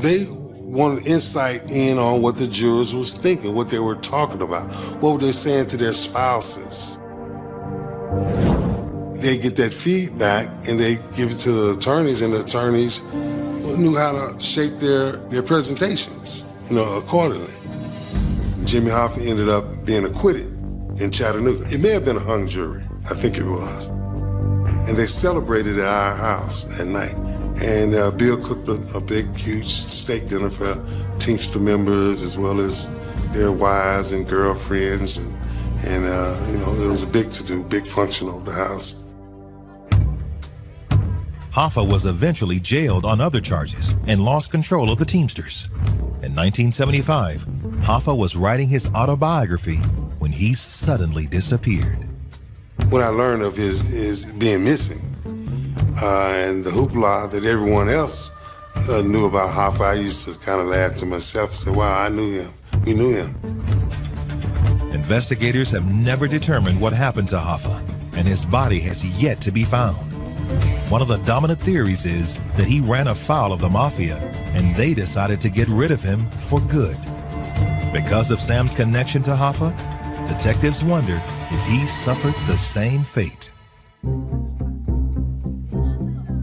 They wanted insight in on what the jurors was thinking, what they were talking about, what were they saying to their spouses. They get that feedback and they give it to the attorneys, and the attorneys knew how to shape their presentations, accordingly. Jimmy Hoffa ended up being acquitted in Chattanooga. It may have been a hung jury, I think it was. And they celebrated at our house at night. And Bill cooked a big, huge steak dinner for Teamster members as well as their wives and girlfriends, and it was a big to-do, big function of the house. Hoffa was eventually jailed on other charges and lost control of the Teamsters. In 1975, Hoffa was writing his autobiography when he suddenly disappeared. What I learned of his being missing, and the hoopla that everyone else knew about Hoffa, I used to kind of laugh to myself and say, wow, I knew him. We knew him. Investigators have never determined what happened to Hoffa, and his body has yet to be found. One of the dominant theories is that he ran afoul of the mafia, and they decided to get rid of him for good. Because of Sam's connection to Hoffa, detectives wonder if he suffered the same fate.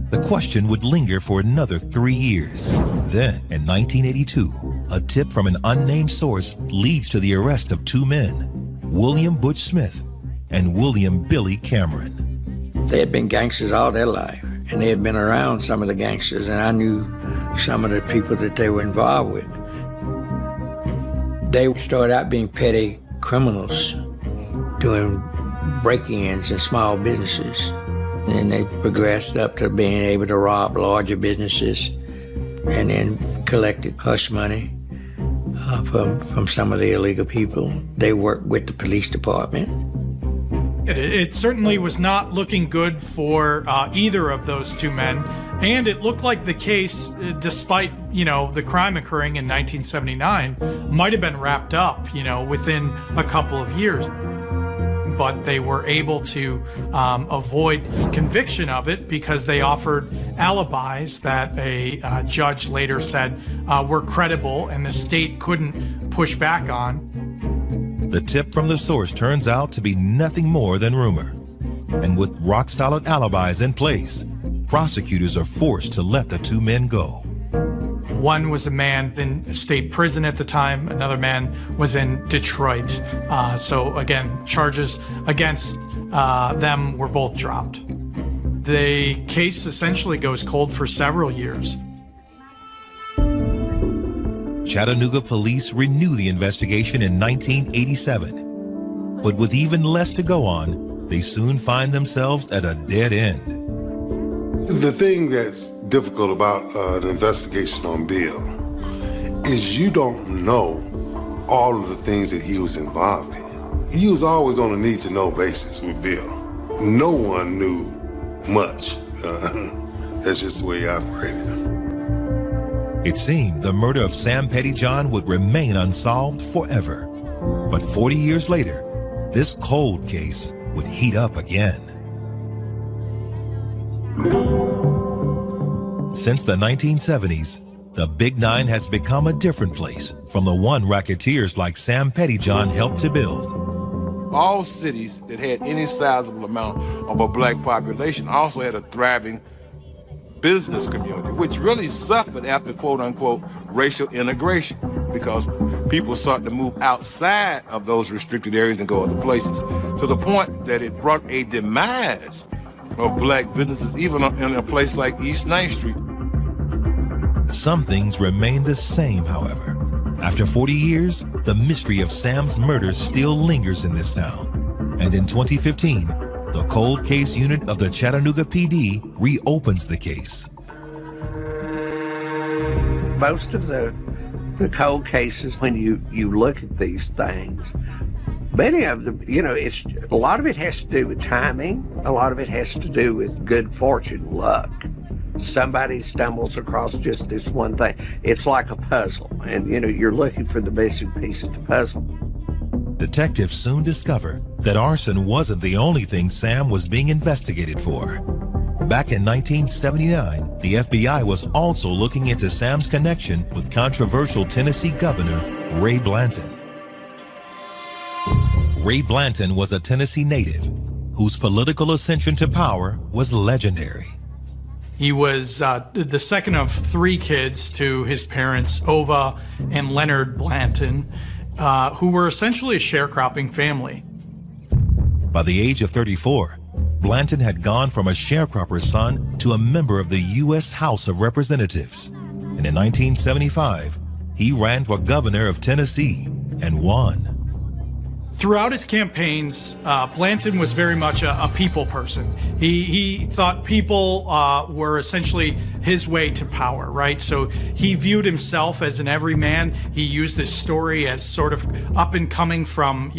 The question would linger for another 3 years. Then, in 1982, a tip from an unnamed source leads to the arrest of two men, William Butch Smith and William Billy Cameron. They had been gangsters all their life, and they had been around some of the gangsters, and I knew some of the people that they were involved with. They started out being petty criminals, doing break-ins in small businesses. And then they progressed up to being able to rob larger businesses and then collected hush money from some of the illegal people. They worked with the police department. It certainly was not looking good for either of those two men. And it looked like the case, despite, the crime occurring in 1979, might have been wrapped up, within a couple of years. But they were able to avoid conviction of it because they offered alibis that a judge later said were credible and the state couldn't push back on. The tip from the source turns out to be nothing more than rumor. And with rock-solid alibis in place, prosecutors are forced to let the two men go. One was a man in state prison at the time. Another man was in Detroit. So again, charges against them were both dropped. The case essentially goes cold for several years. Chattanooga police renew the investigation in 1987. But with even less to go on, they soon find themselves at a dead end. The thing that's difficult about an investigation on Bill is you don't know all of the things that he was involved in. He was always on a need-to-know basis with Bill. No one knew much. That's just the way he operated. It seemed the murder of Sam Pettyjohn would remain unsolved forever. But 40 years later, this cold case would heat up again. Since the 1970s, the Big Nine has become a different place from the one racketeers like Sam Pettyjohn helped to build. All cities that had any sizable amount of a black population also had a thriving business community, which really suffered after quote-unquote racial integration because people started to move outside of those restricted areas and go other places, to the point that it brought a demise of black businesses, even in a place like East 9th Street. Some things remain the same, however. After 40 years, the mystery of Sam's murder still lingers in this town. And in 2015, the Cold Case Unit of the Chattanooga PD reopens the case. Most of the cold cases, when you look at these things, many of them, it's a lot of it has to do with timing. A lot of it has to do with good fortune, luck. Somebody stumbles across just this one thing. It's like a puzzle, and you're looking for the missing piece of the puzzle. Detectives soon discover that arson wasn't the only thing Sam was being investigated for. Back in 1979, the FBI was also looking into Sam's connection with controversial Tennessee Governor Ray Blanton. Ray Blanton was a Tennessee native whose political ascension to power was legendary. He was the second of three kids to his parents, Ova and Leonard Blanton, who were essentially a sharecropping family. By the age of 34, Blanton had gone from a sharecropper's son to a member of the U.S. House of Representatives. And in 1975, he ran for governor of Tennessee and won. Throughout his campaigns, Blanton was very much a people person. He thought people were essentially his way to power, right? So he viewed himself as an everyman. He used this story as sort of up and coming from,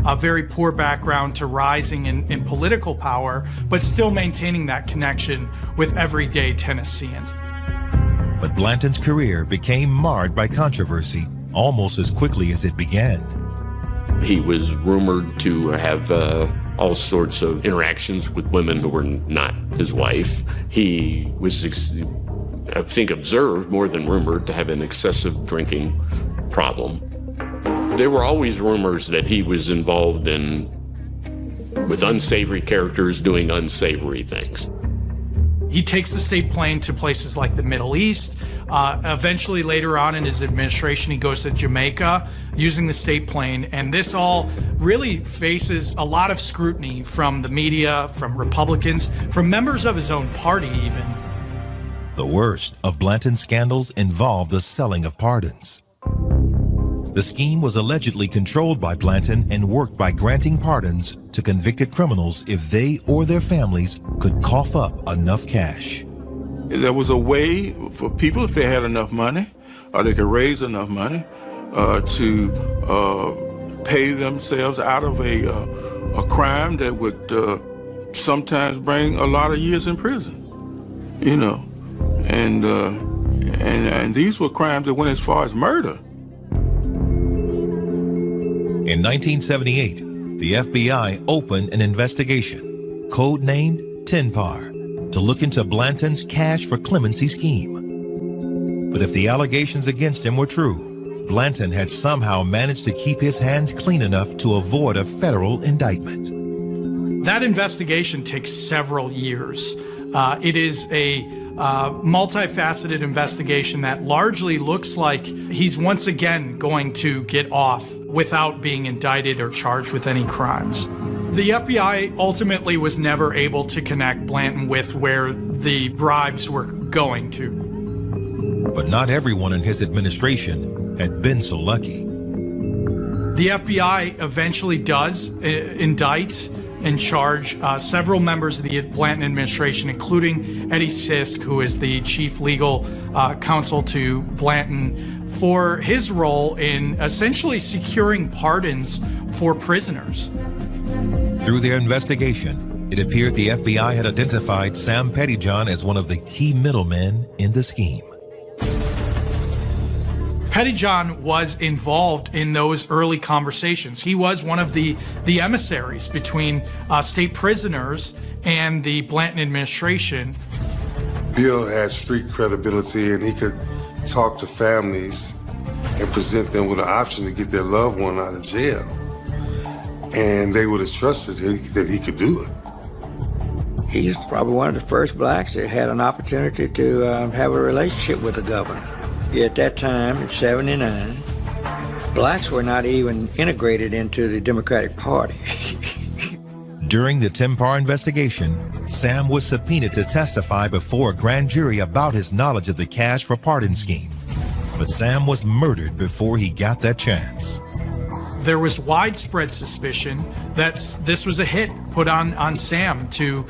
a very poor background to rising in political power, but still maintaining that connection with everyday Tennesseans. But Blanton's career became marred by controversy almost as quickly as it began. He was rumored to have all sorts of interactions with women who were not his wife. He was, I think, observed more than rumored to have an excessive drinking problem. There were always rumors that he was involved with unsavory characters doing unsavory things. He takes the state plane to places like the Middle East. Eventually, later on in his administration, he goes to Jamaica using the state plane. And this all really faces a lot of scrutiny from the media, from Republicans, from members of his own party even. The worst of Blanton's scandals involved the selling of pardons. The scheme was allegedly controlled by Blanton and worked by granting pardons to convicted criminals if they or their families could cough up enough cash. There was a way for people, if they had enough money, or they could raise enough money, to pay themselves out of a crime that would sometimes bring a lot of years in prison. And these were crimes that went as far as murder. In 1978, the FBI opened an investigation, codenamed TNPAR, to look into Blanton's cash for clemency scheme. But if the allegations against him were true, Blanton had somehow managed to keep his hands clean enough to avoid a federal indictment. That investigation takes several years. It is a multifaceted investigation that largely looks like he's once again going to get off without being indicted or charged with any crimes. The FBI ultimately was never able to connect Blanton with where the bribes were going to. But not everyone in his administration had been so lucky. The FBI eventually does indict and charge several members of the Blanton administration, including Eddie Sisk, who is the chief legal counsel to Blanton, for his role in essentially securing pardons for prisoners. Through their investigation, it appeared the FBI had identified Sam Pettyjohn as one of the key middlemen in the scheme. Pettyjohn was involved in those early conversations. He was one of the emissaries between state prisoners and the Blanton administration. Bill had street credibility, and he could talk to families and present them with an option to get their loved one out of jail. And they would have trusted that he could do it. He was probably one of the first blacks that had an opportunity to have a relationship with the governor. At that time, in '79, blacks were not even integrated into the Democratic Party. During the TNPAR investigation, Sam was subpoenaed to testify before a grand jury about his knowledge of the cash for pardon scheme. But Sam was murdered before he got that chance. There was widespread suspicion that this was a hit put on Sam to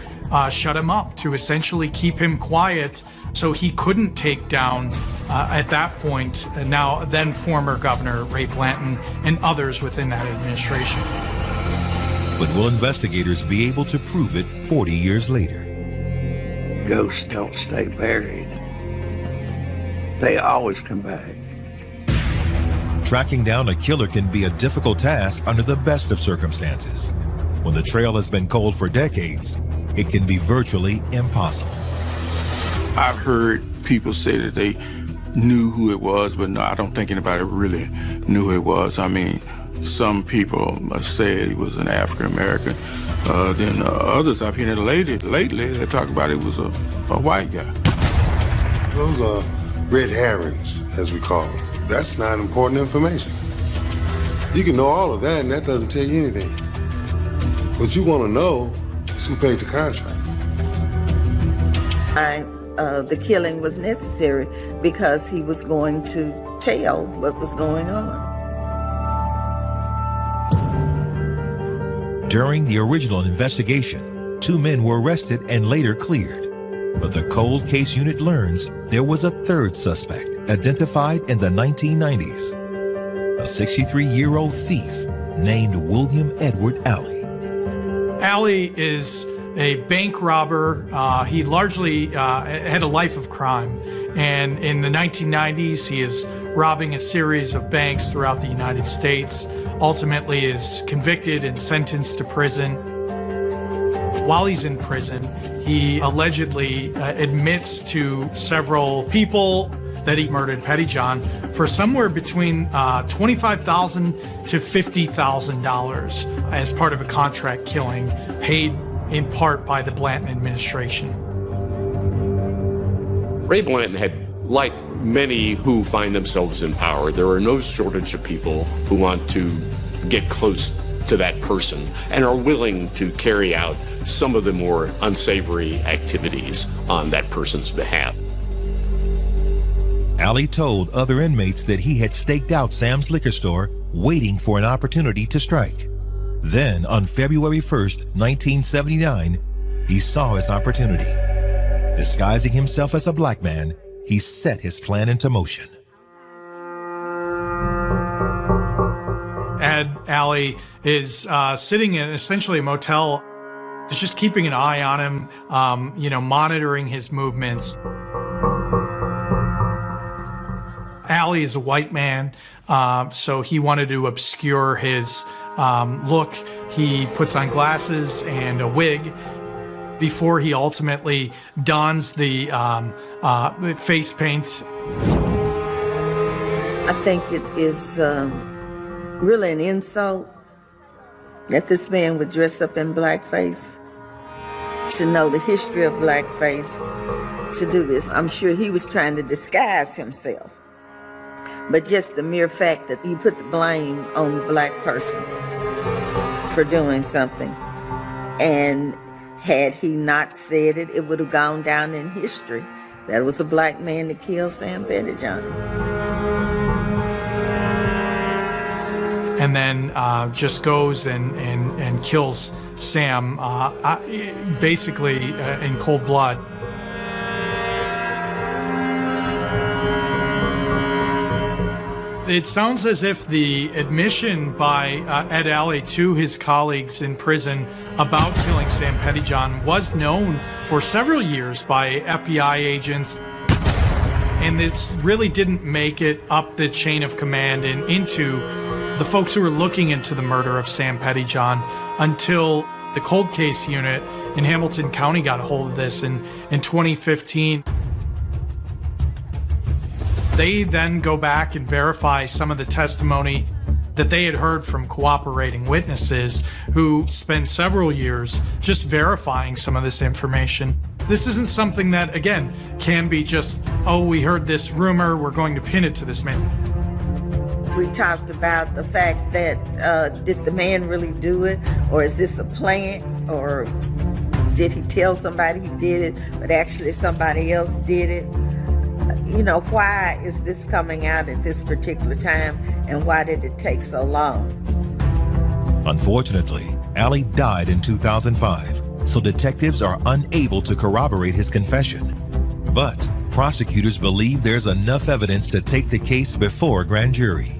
shut him up, to essentially keep him quiet so he couldn't take down, at that point, then former Governor Ray Blanton and others within that administration. But will investigators be able to prove it 40 years later? Ghosts don't stay buried. They always come back. Tracking down a killer can be a difficult task under the best of circumstances. When the trail has been cold for decades, it can be virtually impossible. I've heard people say that they knew who it was, but no, I don't think anybody really knew who it was. I mean, some people said he was an African American. Then others I've heard lately, they talk about it was a white guy. Those are red herrings, as we call them. That's not important information. You can know all of that, and that doesn't tell you anything. What you want to know is who paid the contract. The killing was necessary because he was going to tell what was going on. During the original investigation, 2 men were arrested and later cleared. But the cold case unit learns there was a third suspect identified in the 1990s, a 63-year-old thief named William Edward Alley. Alley is a bank robber. He largely had a life of crime. And in the 1990s, he is robbing a series of banks throughout the United States, ultimately is convicted and sentenced to prison. While he's in prison, he allegedly admits to several people that he murdered Petty John for somewhere between $25,000 to $50,000 as part of a contract killing paid in part by the Blanton administration. Ray Blanton had, like many who find themselves in power, there are no shortage of people who want to get close to that person and are willing to carry out some of the more unsavory activities on that person's behalf. Alley told other inmates that he had staked out Sam's liquor store, waiting for an opportunity to strike. Then, on February 1st, 1979, he saw his opportunity. Disguising himself as a black man, he set his plan into motion. Ed Alley is sitting in essentially a motel, is just keeping an eye on him, monitoring his movements. Alley is a white man, so he wanted to obscure his look. He puts on glasses and a wig before he ultimately dons the face paint. I think it is really an insult that this man would dress up in blackface, to know the history of blackface, to do this. I'm sure he was trying to disguise himself. But just the mere fact that you put the blame on the black person for doing something. And had he not said it, it would have gone down in history. That was a black man that killed Sam Pettyjohn. And then just goes and kills Sam, basically in cold blood. It sounds as if the admission by Ed Alley to his colleagues in prison about killing Sam Pettyjohn was known for several years by FBI agents, and it really didn't make it up the chain of command and into the folks who were looking into the murder of Sam Pettyjohn until the cold case unit in Hamilton County got a hold of this in 2015. They then go back and verify some of the testimony that they had heard from cooperating witnesses who spent several years just verifying some of this information. This isn't something that, again, can be just, oh, we heard this rumor, we're going to pin it to this man. We talked about the fact that did the man really do it, or is this a plant, or did he tell somebody he did it, but actually somebody else did it? Why is this coming out at this particular time, and why did it take so long? Unfortunately, Alley died in 2005, so detectives are unable to corroborate his confession. But prosecutors believe there's enough evidence to take the case before a grand jury.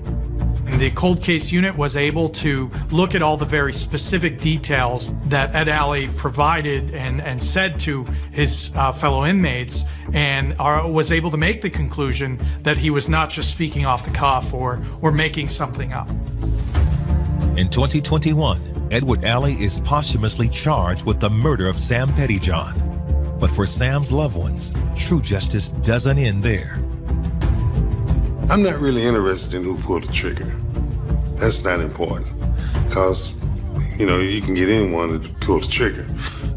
The cold case unit was able to look at all the very specific details that Ed Alley provided and said to his fellow inmates, and was able to make the conclusion that he was not just speaking off the cuff or making something up. In 2021, Edward Alley is posthumously charged with the murder of Sam Pettyjohn. But for Sam's loved ones, true justice doesn't end there. I'm not really interested in who pulled the trigger. That's not important, because, you can get anyone to pull the trigger.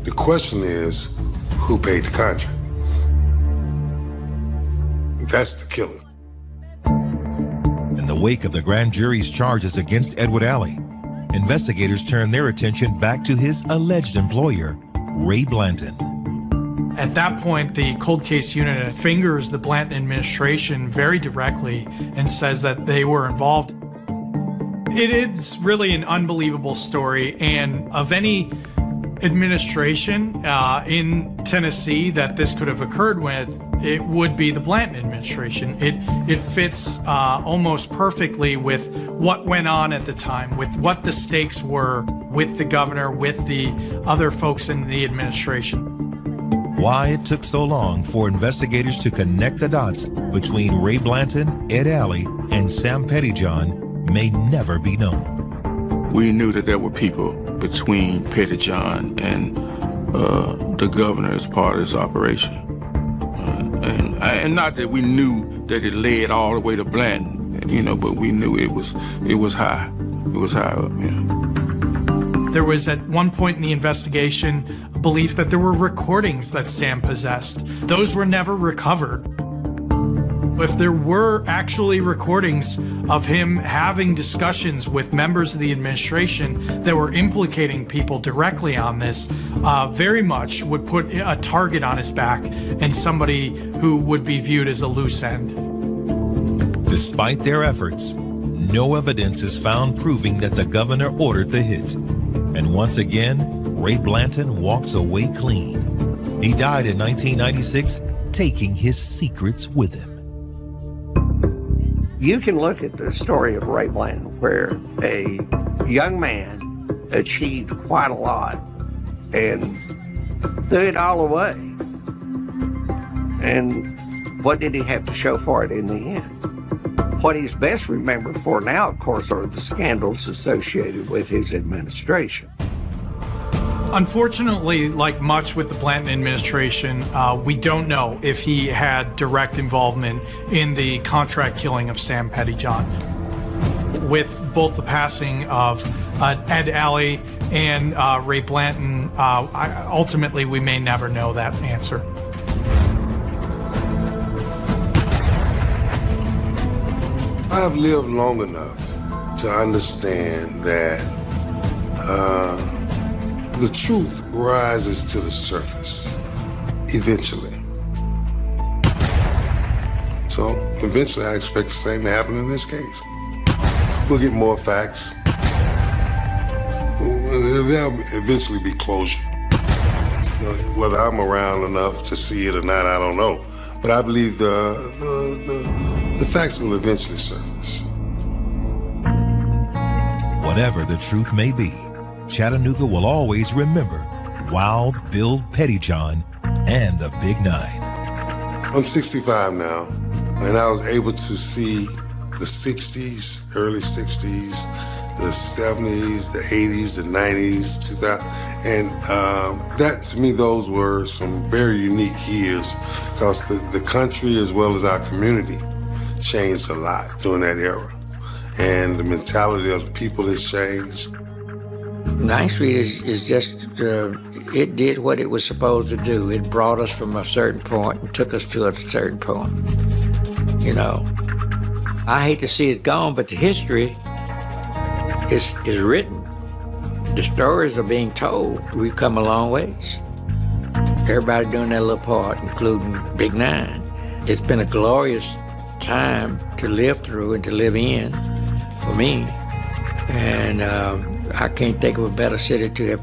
The question is, who paid the contract? That's the killer. In the wake of the grand jury's charges against Edward Alley, investigators turn their attention back to his alleged employer, Ray Blanton. At that point, the cold case unit fingers the Blanton administration very directly and says that they were involved. It is really an unbelievable story, and of any administration in Tennessee that this could have occurred with, it would be the Blanton administration. It fits almost perfectly with what went on at the time, with what the stakes were with the governor, with the other folks in the administration. Why it took so long for investigators to connect the dots between Ray Blanton, Ed Alley, and Sam Pettyjohn may never be known. We knew that there were people between Pettyjohn and the governor as part of this operation. And not that we knew that it led all the way to Blanton, you know, but we knew it was high. It was high up, yeah. There was at one point in the investigation a belief that there were recordings that Sam possessed. Those were never recovered. If there were actually recordings of him having discussions with members of the administration that were implicating people directly on this, very much would put a target on his back and somebody who would be viewed as a loose end. Despite their efforts, no evidence is found proving that the governor ordered the hit. And once again, Ray Blanton walks away clean. He died in 1996, taking his secrets with him. You can look at the story of Ray Blanton, where a young man achieved quite a lot and threw it all away. And what did he have to show for it in the end? What he's best remembered for now, of course, are the scandals associated with his administration. Unfortunately, like much with the Blanton administration, we don't know if he had direct involvement in the contract killing of Sam Pettyjohn. With both the passing of Ed Alley and Ray Blanton, ultimately we may never know that answer. I've lived long enough to understand that the truth rises to the surface eventually. So eventually I expect the same to happen in this case. We'll get more facts. There'll eventually be closure. You know, whether I'm around enough to see it or not, I don't know. But I believe the facts will eventually surface. Whatever the truth may be, Chattanooga will always remember Wild Bill Pettyjohn and the Big Nine. I'm 65 now, and I was able to see the 60s, early 60s, the 70s, the 80s, the 90s, 2000, and that, to me, those were some very unique years because the country as well as our community changed a lot during that era, and the mentality of the people has changed. 9th Street is just, it did what it was supposed to do. It brought us from a certain point and took us to a certain point. You know, I hate to see it gone, but the history is written. The stories are being told. We've come a long ways. Everybody doing their little part, including Big Nine. It's been a glorious time to live through and to live in for me. And I can't think of a better city to have.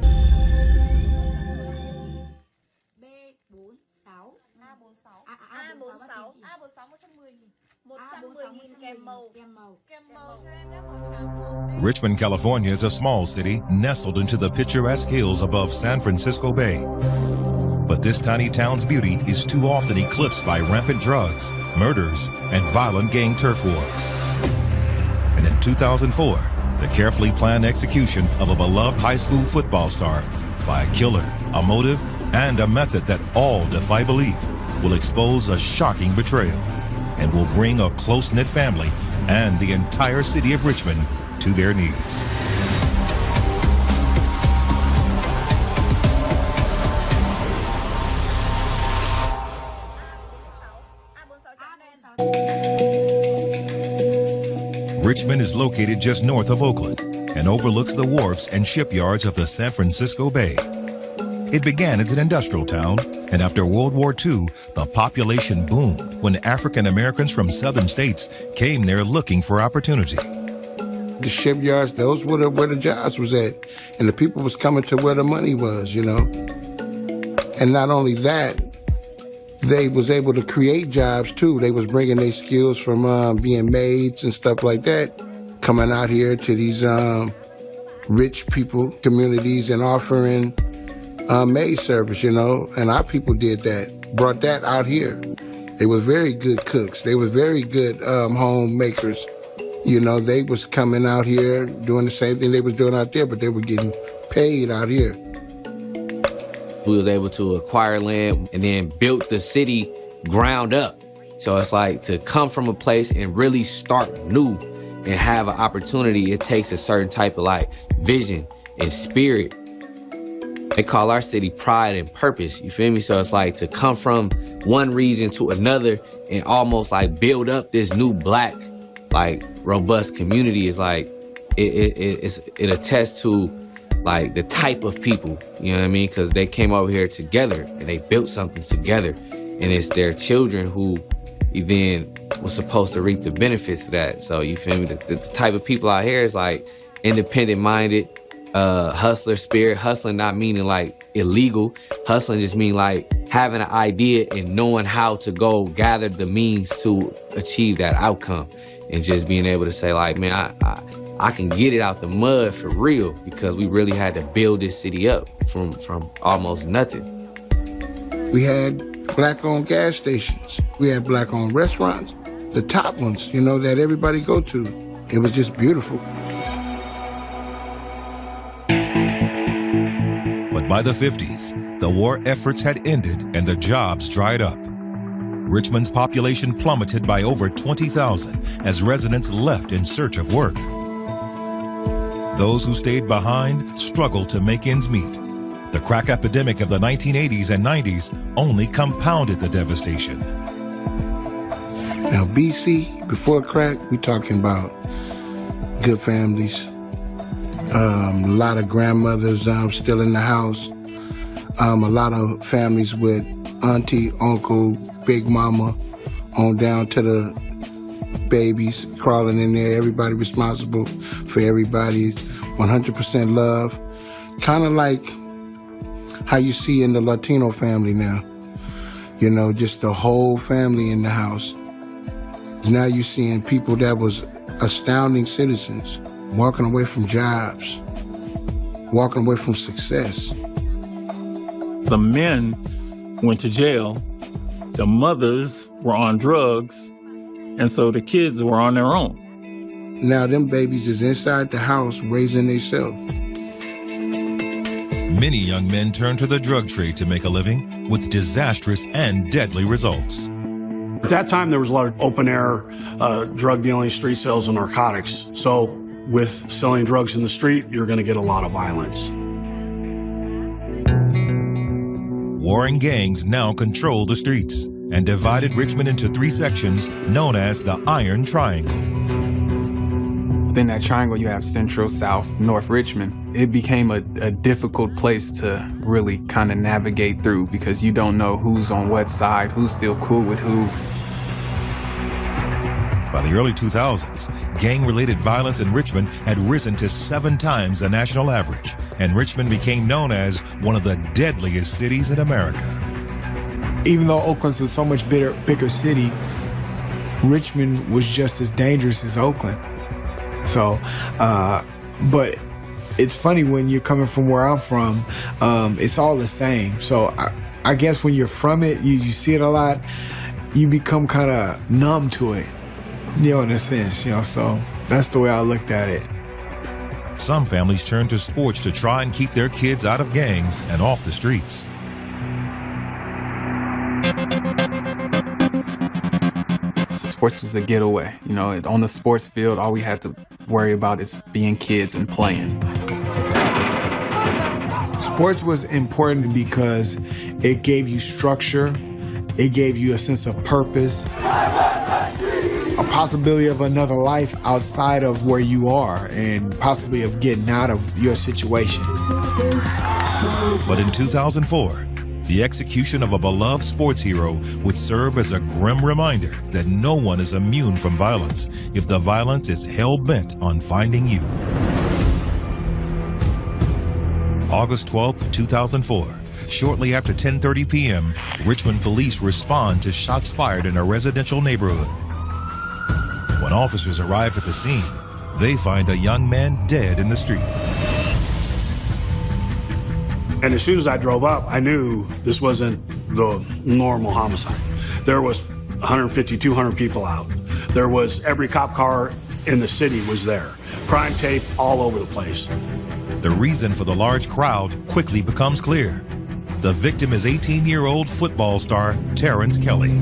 Richmond, California is a small city nestled into the picturesque hills above San Francisco Bay. But this tiny town's beauty is too often eclipsed by rampant drugs, murders, and violent gang turf wars. And in 2004, the carefully planned execution of a beloved high school football star by a killer, a motive, and a method that all defy belief will expose a shocking betrayal and will bring a close-knit family and the entire city of Richmond to their knees. Richmond is located just north of Oakland and overlooks the wharfs and shipyards of the San Francisco Bay. It began as an industrial town And after World War II, the population boomed when African Americans from southern states came there looking for opportunity. The shipyards, those were where the jobs was at. And the people was coming to where the money was, you know. And not only that, they was able to create jobs too. They was bringing their skills from being maids and stuff like that, coming out here to these rich people communities and offering maid service, you know. And our people did that, brought that out here. They were very good cooks. They were very good homemakers. You know, they was coming out here doing the same thing they was doing out there, but they were getting paid out here. We was able to acquire land and then built the city ground up. So it's like to come from a place and really start new and have an opportunity, it takes a certain type of like vision and spirit. They call our city pride and purpose, you feel me? So it's like to come from one region to another and almost like build up this new black, like robust community is like, it attests to like the type of people, you know what I mean? Because they came over here together and they built something together, and it's their children who then was supposed to reap the benefits of that. So you feel me? The type of people out here is like independent minded, hustler spirit. Hustling not meaning like illegal. Hustling just mean like having an idea and knowing how to go gather the means to achieve that outcome, and just being able to say like, man, I can get it out the mud for real, because we really had to build this city up from almost nothing. We had black-owned gas stations. We had black-owned restaurants, the top ones, you know, that everybody go to. It was just beautiful. But by the 50s, the war efforts had ended and the jobs dried up. Richmond's population plummeted by over 20,000 as residents left in search of work. Those who stayed behind struggled to make ends meet. The crack epidemic of the 1980s and 90s only compounded the devastation. Now, BC, before crack, we talking about good families. A lot of grandmothers still in the house. A lot of families with auntie, uncle, big mama, on down to the babies crawling in there. Everybody responsible for everybody. 100% love. Kind of like how you see in the Latino family now. You know, just the whole family in the house. Now you're seeing people that was astounding citizens, walking away from jobs, walking away from success. The men went to jail. The mothers were on drugs, and so the kids were on their own. Now them babies is inside the house raising themselves. Many young men turned to the drug trade to make a living, with disastrous and deadly results. At that time, there was a lot of open-air drug dealing, street sales, and narcotics. So with selling drugs in the street, you're going to get a lot of violence. Warring gangs now control the streets and divided Richmond into 3 sections known as the Iron Triangle. Within that triangle, you have Central, South, North Richmond. It became a difficult place to really kind of navigate through, because you don't know who's on what side, who's still cool with who. By the early 2000s, gang-related violence in Richmond had risen to 7 times the national average, and Richmond became known as one of the deadliest cities in America. Even though Oakland's a so much bigger city, Richmond was just as dangerous as Oakland. So, but it's funny when you're coming from where I'm from, it's all the same. So I guess when you're from it, you see it a lot, you become kind of numb to it, you know, in a sense, you know, so that's the way I looked at it. Some families turn to sports to try and keep their kids out of gangs and off the streets. Sports was a getaway. You know, on the sports field, all we had to worry about is being kids and playing. Sports was important because it gave you structure, it gave you a sense of purpose, a possibility of another life outside of where you are, and possibly of getting out of your situation. But in 2004, The execution of a beloved sports hero would serve as a grim reminder that no one is immune from violence if the violence is hell-bent on finding you. August 12, 2004. Shortly after 10:30 p.m., Richmond police respond to shots fired in a residential neighborhood. When officers arrive at the scene, they find a young man dead in the street. And as soon as I drove up, I knew this wasn't the normal homicide. There was 150, 200 people out. There was every cop car in the city was there. Crime tape all over the place. The reason for the large crowd quickly becomes clear. The victim is 18-year-old football star Terrence Kelly.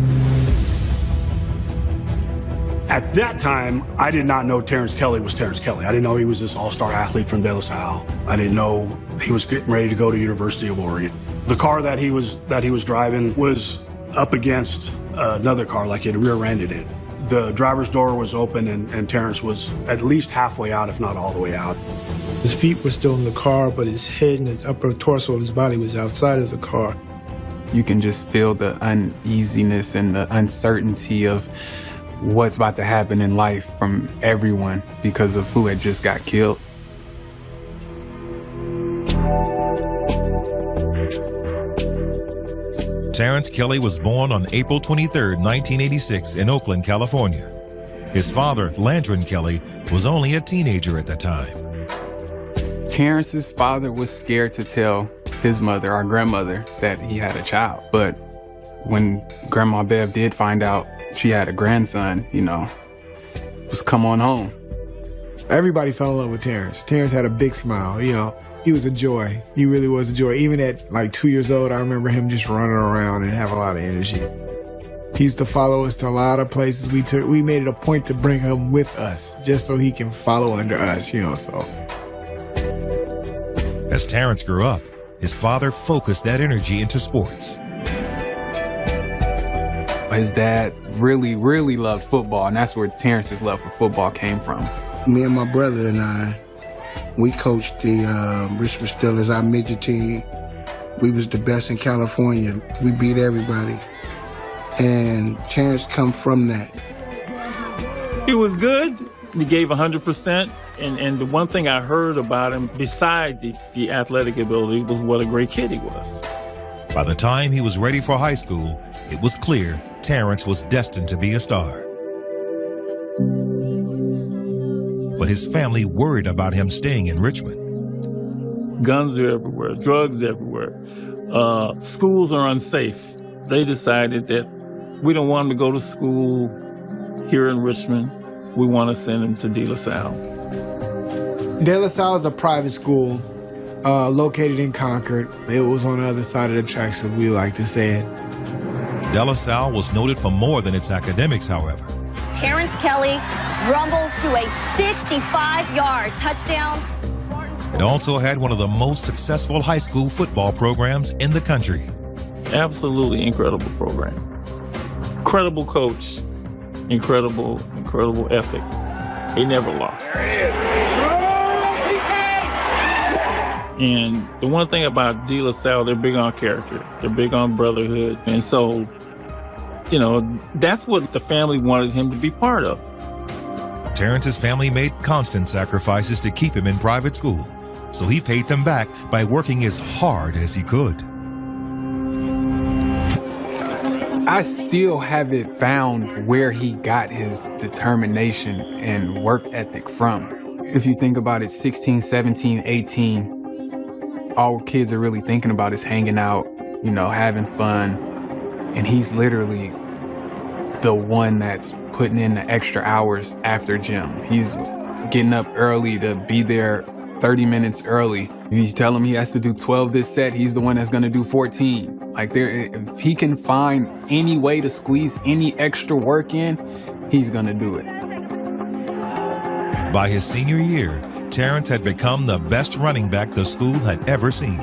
At that time, I did not know Terrence Kelly was Terrence Kelly. I didn't know he was this all-star athlete from De La Salle. I didn't know he was getting ready to go to University of Oregon. The car that he was driving was up against another car, like it rear-ended it. The driver's door was open and Terrence was at least halfway out, if not all the way out. His feet were still in the car, but his head and his upper torso of his body was outside of the car. You can just feel the uneasiness and the uncertainty of what's about to happen in life from everyone because of who had just got killed. Terrence Kelly was born on April 23, 1986 in Oakland, California. His father, Landron Kelly, was only a teenager at the time. Terrence's father was scared to tell his mother, our grandmother, that he had a child. But when Grandma Bev did find out she had a grandson, it was come on home. Everybody fell in love with Terrence. Terrence had a big smile, He was a joy. He really was a joy. Even at like 2 years old, I remember him just running around and have a lot of energy. He used to follow us to a lot of places we made it a point to bring him with us just so he can follow under us, so. As Terrence grew up, his father focused that energy into sports. His dad really, really loved football, and that's where Terrence's love for football came from. Me and my brother and I, we coached the Richmond Steelers, our midget team. We was the best in California. We beat everybody. And Terrence come from that. He was good. He gave 100%. And the one thing I heard about him, beside the athletic ability, was what a great kid he was. By the time he was ready for high school, it was clear Terrence was destined to be a star. But his family worried about him staying in Richmond. Guns are everywhere, drugs everywhere. Schools are unsafe. They decided that we don't want him to go to school here in Richmond. We want to send him to De La Salle. De La Salle is a private school located in Concord. It was on the other side of the tracks, as we like to say it. De La Salle was noted for more than its academics, however. Terrence Kelly rumbles to a 65-yard touchdown. It also had one of the most successful high school football programs in the country. Absolutely incredible program. Incredible coach. Incredible ethic. He never lost. And the one thing about De La Salle, they're big on character. They're big on brotherhood. And so, that's what the family wanted him to be part of. Terrence's family made constant sacrifices to keep him in private school, so he paid them back by working as hard as he could. I still haven't found where he got his determination and work ethic from. If you think about it, 16, 17, 18, all kids are really thinking about is hanging out, having fun. And he's literally the one that's putting in the extra hours after gym. He's getting up early to be there 30 minutes early. You tell him he has to do 12 this set, he's the one that's gonna do 14. If he can find any way to squeeze any extra work in, he's gonna do it. By his senior year, Terrence had become the best running back the school had ever seen.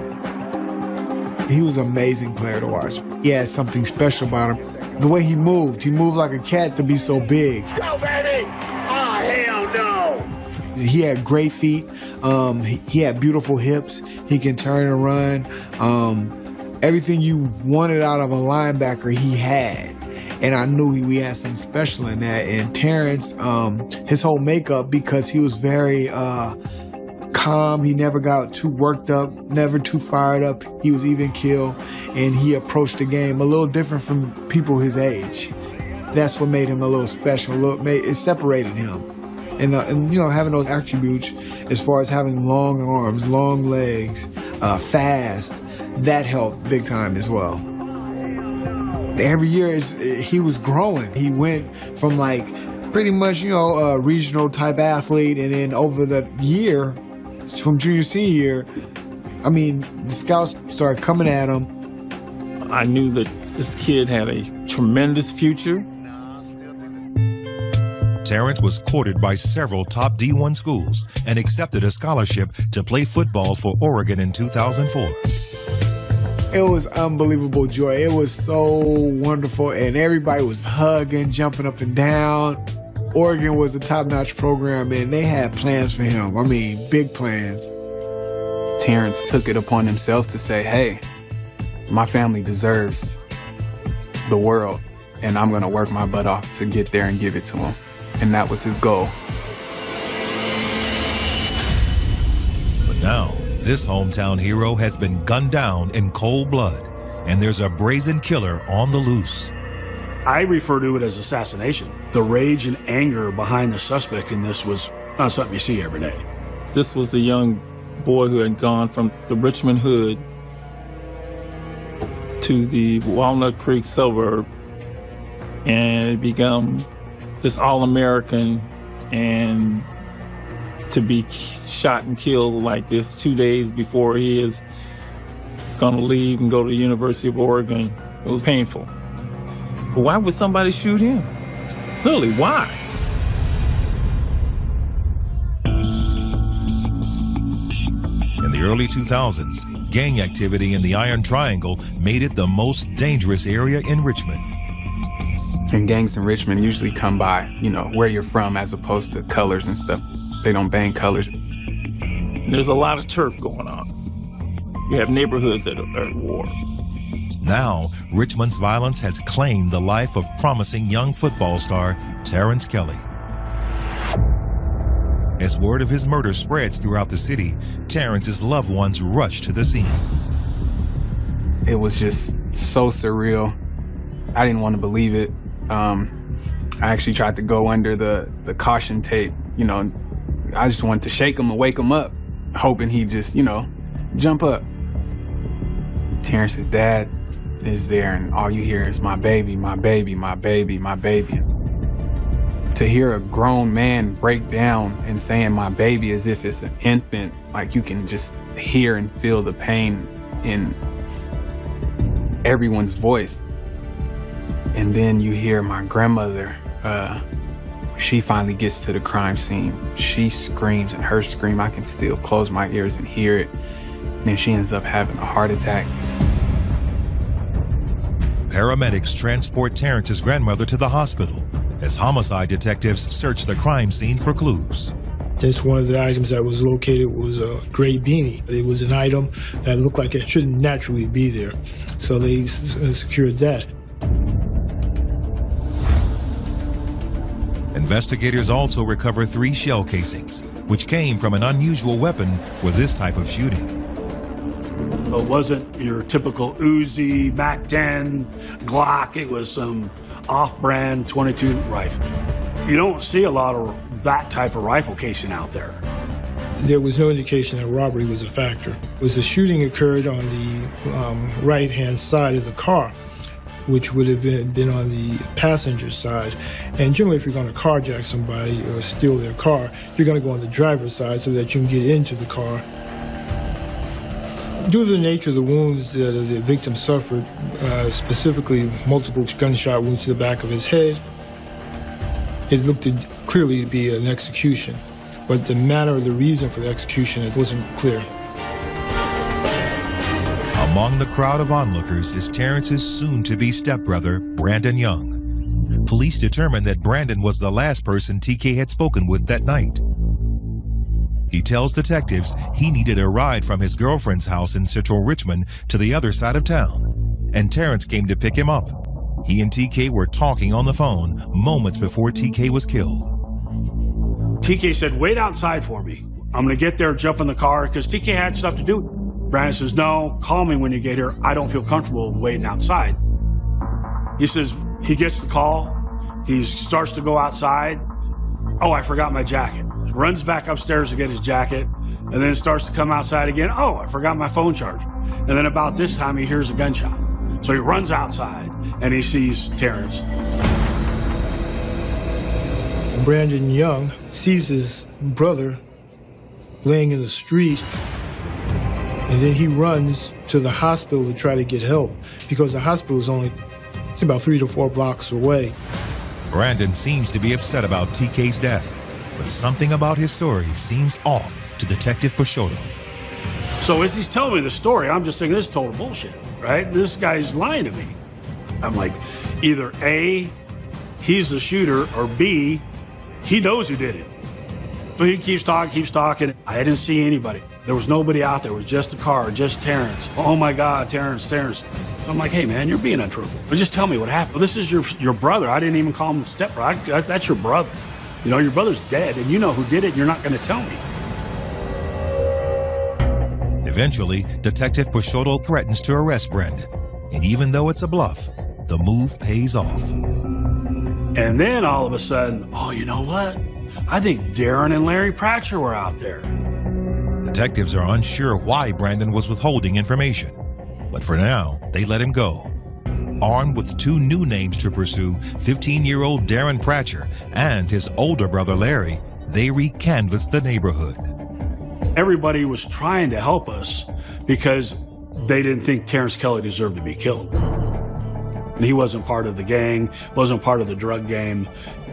He was an amazing player to watch. He had something special about him. The way he moved like a cat to be so big. Go, baby! Oh, hell no! He had great feet. He had beautiful hips. He can turn and run. Everything you wanted out of a linebacker, he had. And I knew we had something special in that. And Terrence, his whole makeup, because he was very calm, he never got too worked up, never too fired up. He was even keel, and he approached the game a little different from people his age. That's what made him a little special. It separated him. And you know, having those attributes as far as having long arms, long legs, fast, that helped big time as well. Every year he was growing. He went from like pretty much, you know, a regional type athlete, and then over the year, from junior, senior year, I mean, the scouts started coming at him. I knew that this kid had a tremendous future. Terrence was courted by several top D1 schools and accepted a scholarship to play football for Oregon in 2004. It was unbelievable joy. It was so wonderful, and everybody was hugging, jumping up and down. Oregon was a top-notch program, and they had plans for him. I mean, big plans. Terrence took it upon himself to say, hey, my family deserves the world, and I'm going to work my butt off to get there and give it to them. And that was his goal. But now, this hometown hero has been gunned down in cold blood, and there's a brazen killer on the loose. I refer to it as assassination. The rage and anger behind the suspect in this was not something you see every day. This was a young boy who had gone from the Richmond hood to the Walnut Creek suburb and become this All-American, and to be shot and killed like this 2 days before he is gonna leave and go to the University of Oregon, it was painful. But why would somebody shoot him? Really, why? In the early 2000s, gang activity in the Iron Triangle made it the most dangerous area in Richmond. And gangs in Richmond usually come by, you know, where you're from as opposed to colors and stuff. They don't bang colors. There's a lot of turf going on. You have neighborhoods that are at war. Now, Richmond's violence has claimed the life of promising young football star Terrence Kelly. As word of his murder spreads throughout the city, Terrence's loved ones rush to the scene. It was just so surreal. I didn't want to believe it. I actually tried to go under the caution tape, you know. I just wanted to shake him and wake him up, hoping he'd just, you know, jump up. Terrence's dad is there, and all you hear is my baby, my baby, my baby, my baby. To hear a grown man break down and saying my baby as if it's an infant, like you can just hear and feel the pain in everyone's voice. And then you hear my grandmother, she finally gets to the crime scene. She screams, and her scream, I can still close my ears and hear it. And then she ends up having a heart attack. Paramedics transport Terrence's grandmother to the hospital as homicide detectives search the crime scene for clues. Just one of the items that was located was a gray beanie. It was an item that looked like it shouldn't naturally be there. So they secured that. Investigators also recover 3 shell casings, which came from an unusual weapon for this type of shooting. It wasn't your typical Uzi, MAC-10, Glock. It was some off-brand .22 rifle. You don't see a lot of that type of rifle casing out there. There was no indication that robbery was a factor. The shooting occurred on the right-hand side of the car, which would have been on the passenger side. And generally, if you're going to carjack somebody or steal their car, you're going to go on the driver's side so that you can get into the car. Due to the nature of the wounds that the victim suffered, specifically multiple gunshot wounds to the back of his head, it looked clearly to be an execution. But the manner or the reason for the execution wasn't clear. Among the crowd of onlookers is Terrence's soon-to-be stepbrother, Brandon Young. Police determined that Brandon was the last person TK had spoken with that night. He tells detectives he needed a ride from his girlfriend's house in central Richmond to the other side of town, and Terrence came to pick him up. He and TK were talking on the phone moments before TK was killed. TK said, wait outside for me. I'm going to get there, jump in the car, because TK had stuff to do. Brandon says, no, call me when you get here. I don't feel comfortable waiting outside. He says, he gets the call. He starts to go outside. Oh, I forgot my jacket. Runs back upstairs to get his jacket, and then starts to come outside again. Oh, I forgot my phone charger. And then about this time, he hears a gunshot. So he runs outside, and he sees Terrence. Brandon Young sees his brother laying in the street, and then he runs to the hospital to try to get help because the hospital is only about 3 to 4 blocks away. Brandon seems to be upset about TK's death, but something about his story seems off to Detective Peixoto. So as he's telling me the story, I'm just thinking, this is total bullshit, right? This guy's lying to me. I'm like, either A, he's the shooter, or B, he knows who did it. But he keeps talking. I didn't see anybody. There was nobody out there. It was just a car, just Terrence. Oh my God, Terrence. So I'm like, hey man, you're being untruthful. But just tell me what happened. Well, this is your brother. I didn't even call him stepbrother. That's your brother. You know, your brother's dead, and you know who did it, and you're not going to tell me. Eventually, Detective Peixoto threatens to arrest Brandon. And even though it's a bluff, the move pays off. And then all of a sudden, oh, you know what? I think Darren and Larry Pratcher were out there. Detectives are unsure why Brandon was withholding information. But for now, they let him go. Armed with 2 new names to pursue, 15-year-old Darren Pratcher and his older brother Larry, they recanvassed the neighborhood. Everybody was trying to help us because they didn't think Terrence Kelly deserved to be killed. He wasn't part of the gang, wasn't part of the drug game,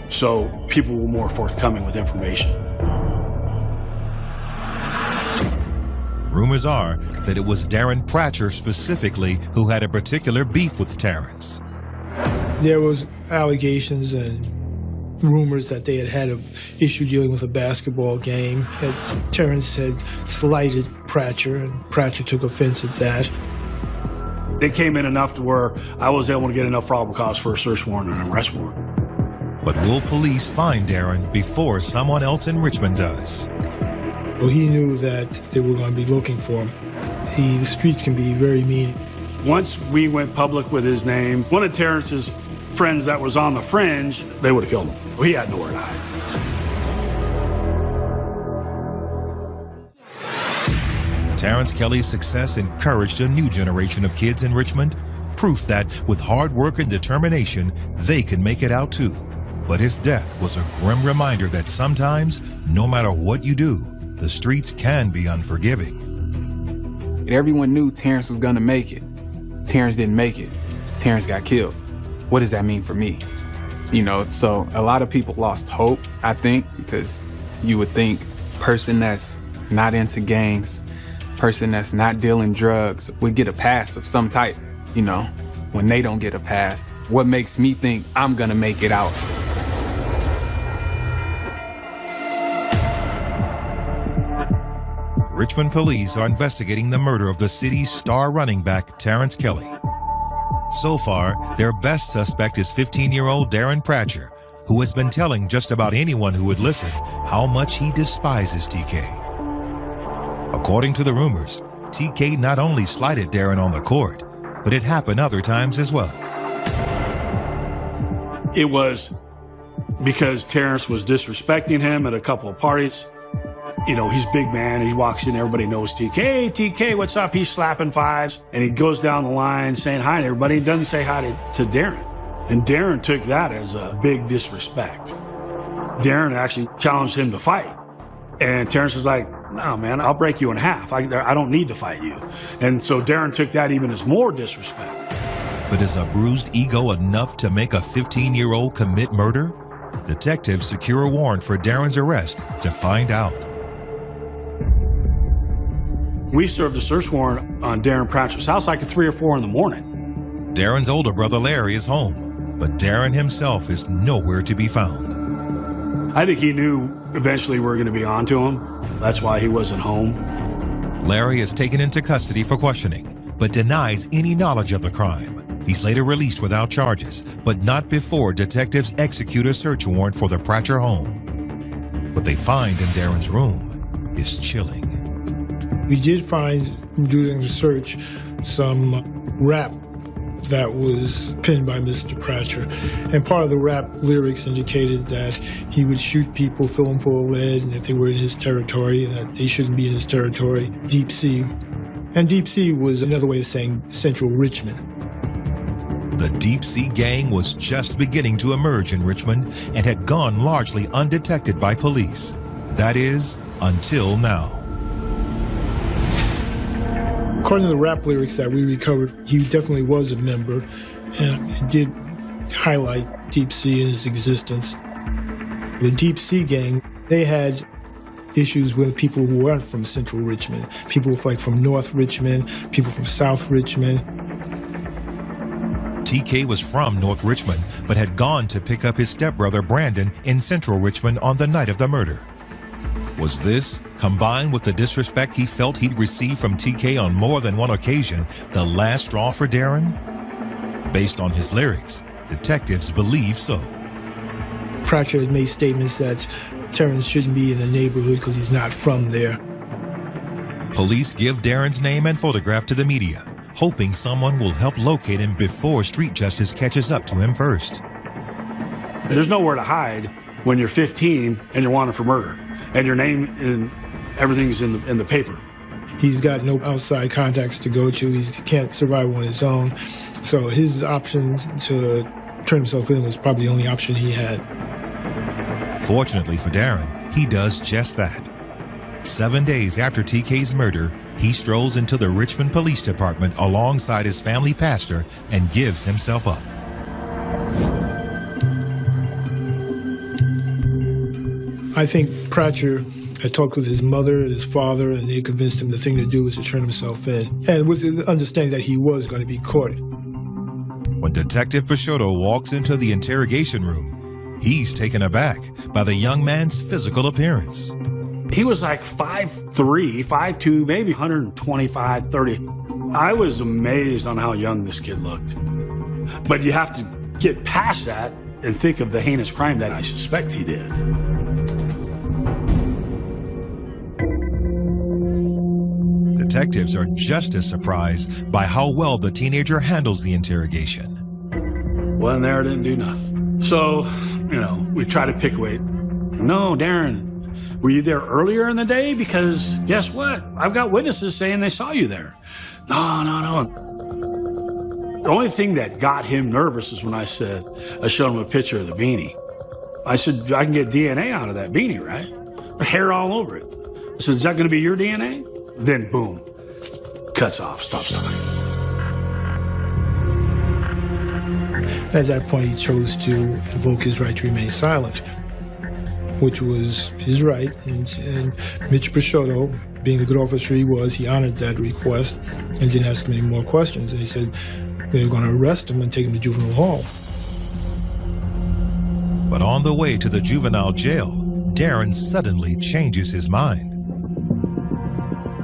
so people were more forthcoming with information. Rumors are that it was Darren Pratcher specifically who had a particular beef with Terrence. There was allegations and rumors that they had an issue dealing with a basketball game, that Terrence had slighted Pratcher, and Pratcher took offense at that. It came in enough to where I was able to get enough probable cause for a search warrant and an arrest warrant. But will police find Darren before someone else in Richmond does? Well, he knew that they were going to be looking for him. The streets can be very mean. Once we went public with his name, one of Terrence's friends that was on the fringe, they would have killed him. He had nowhere to hide. Terrence Kelly's success encouraged a new generation of kids in Richmond, proof that with hard work and determination, they can make it out too. But his death was a grim reminder that sometimes, no matter what you do, the streets can be unforgiving. Everyone knew Terrence was gonna make it. Terrence didn't make it. Terrence got killed. What does that mean for me? You know, so a lot of people lost hope, I think, because you would think person that's not into gangs, person that's not dealing drugs would get a pass of some type, you know, when they don't get a pass. What makes me think I'm gonna make it out? Richmond police are investigating the murder of the city's star running back, Terrence Kelly. So far, their best suspect is 15-year-old Darren Pratcher, who has been telling just about anyone who would listen how much he despises TK. According to the rumors, TK not only slighted Darren on the court, but it happened other times as well. It was because Terrence was disrespecting him at a couple of parties. You know, he's big man, he walks in, everybody knows TK. Hey, TK, what's up? He's slapping fives. And he goes down the line saying hi to everybody. He doesn't say hi to Darren. And Darren took that as a big disrespect. Darren actually challenged him to fight. And Terrence was like, no, man, I'll break you in half. I don't need to fight you. And so Darren took that even as more disrespect. But is a bruised ego enough to make a 15-year-old commit murder? Detectives secure a warrant for Darren's arrest to find out. We served a search warrant on Darren Pratcher's house like at 3 or 4 in the morning. Darren's older brother Larry is home, but Darren himself is nowhere to be found. I think he knew eventually we were going to be onto him. That's why he wasn't home. Larry is taken into custody for questioning, but denies any knowledge of the crime. He's later released without charges, but not before detectives execute a search warrant for the Pratcher home. What they find in Darren's room is chilling. We did find, during the search, some rap that was penned by Mr. Pratcher. And part of the rap lyrics indicated that he would shoot people, fill them full of lead, and if they were in his territory, and that they shouldn't be in his territory, Deep Sea. And Deep Sea was another way of saying Central Richmond. The Deep Sea Gang was just beginning to emerge in Richmond and had gone largely undetected by police. That is, until now. According to the rap lyrics that we recovered, he definitely was a member, and it did highlight Deep Sea and its existence. The Deep Sea Gang, they had issues with people who weren't from Central Richmond, people like from North Richmond, people from South Richmond. TK was from North Richmond, but had gone to pick up his stepbrother Brandon in Central Richmond on the night of the murder. Was this, combined with the disrespect he felt he'd received from TK on more than one occasion, the last straw for Darren? Based on his lyrics, detectives believe so. Pratcher had made statements that Terrence shouldn't be in the neighborhood because he's not from there. Police give Darren's name and photograph to the media, hoping someone will help locate him before street justice catches up to him first. There's nowhere to hide when you're 15 and you're wanted for murder, and your name and everything's in the paper. He's got no outside contacts to go to. He can't survive on his own. So his option to turn himself in was probably the only option he had. Fortunately for Darren, he does just that. 7 days after TK's murder, he strolls into the Richmond Police Department alongside his family pastor and gives himself up. I think Pratcher had talked with his mother and his father, and they convinced him the thing to do was to turn himself in, and with the understanding that he was going to be caught. When Detective Peixoto walks into the interrogation room, he's taken aback by the young man's physical appearance. He was like 5'3", 5'2", maybe 125, 30. I was amazed on how young this kid looked. But you have to get past that and think of the heinous crime that I suspect he did. Detectives are just as surprised by how well the teenager handles the interrogation. Wasn't there, didn't do nothing. So, we try to pick away. No, Darren, were you there earlier in the day? Because guess what? I've got witnesses saying they saw you there. No. The only thing that got him nervous is when I showed him a picture of the beanie. I said, I can get DNA out of that beanie, right? Hair all over it. I said, is that going to be your DNA? Then boom, cuts off, stops talking. At that point, he chose to invoke his right to remain silent, which was his right. And Mitch Peixoto, being the good officer he was, he honored that request and didn't ask him any more questions. And he said they were going to arrest him and take him to juvenile hall. But on the way to the juvenile jail, Darren suddenly changes his mind.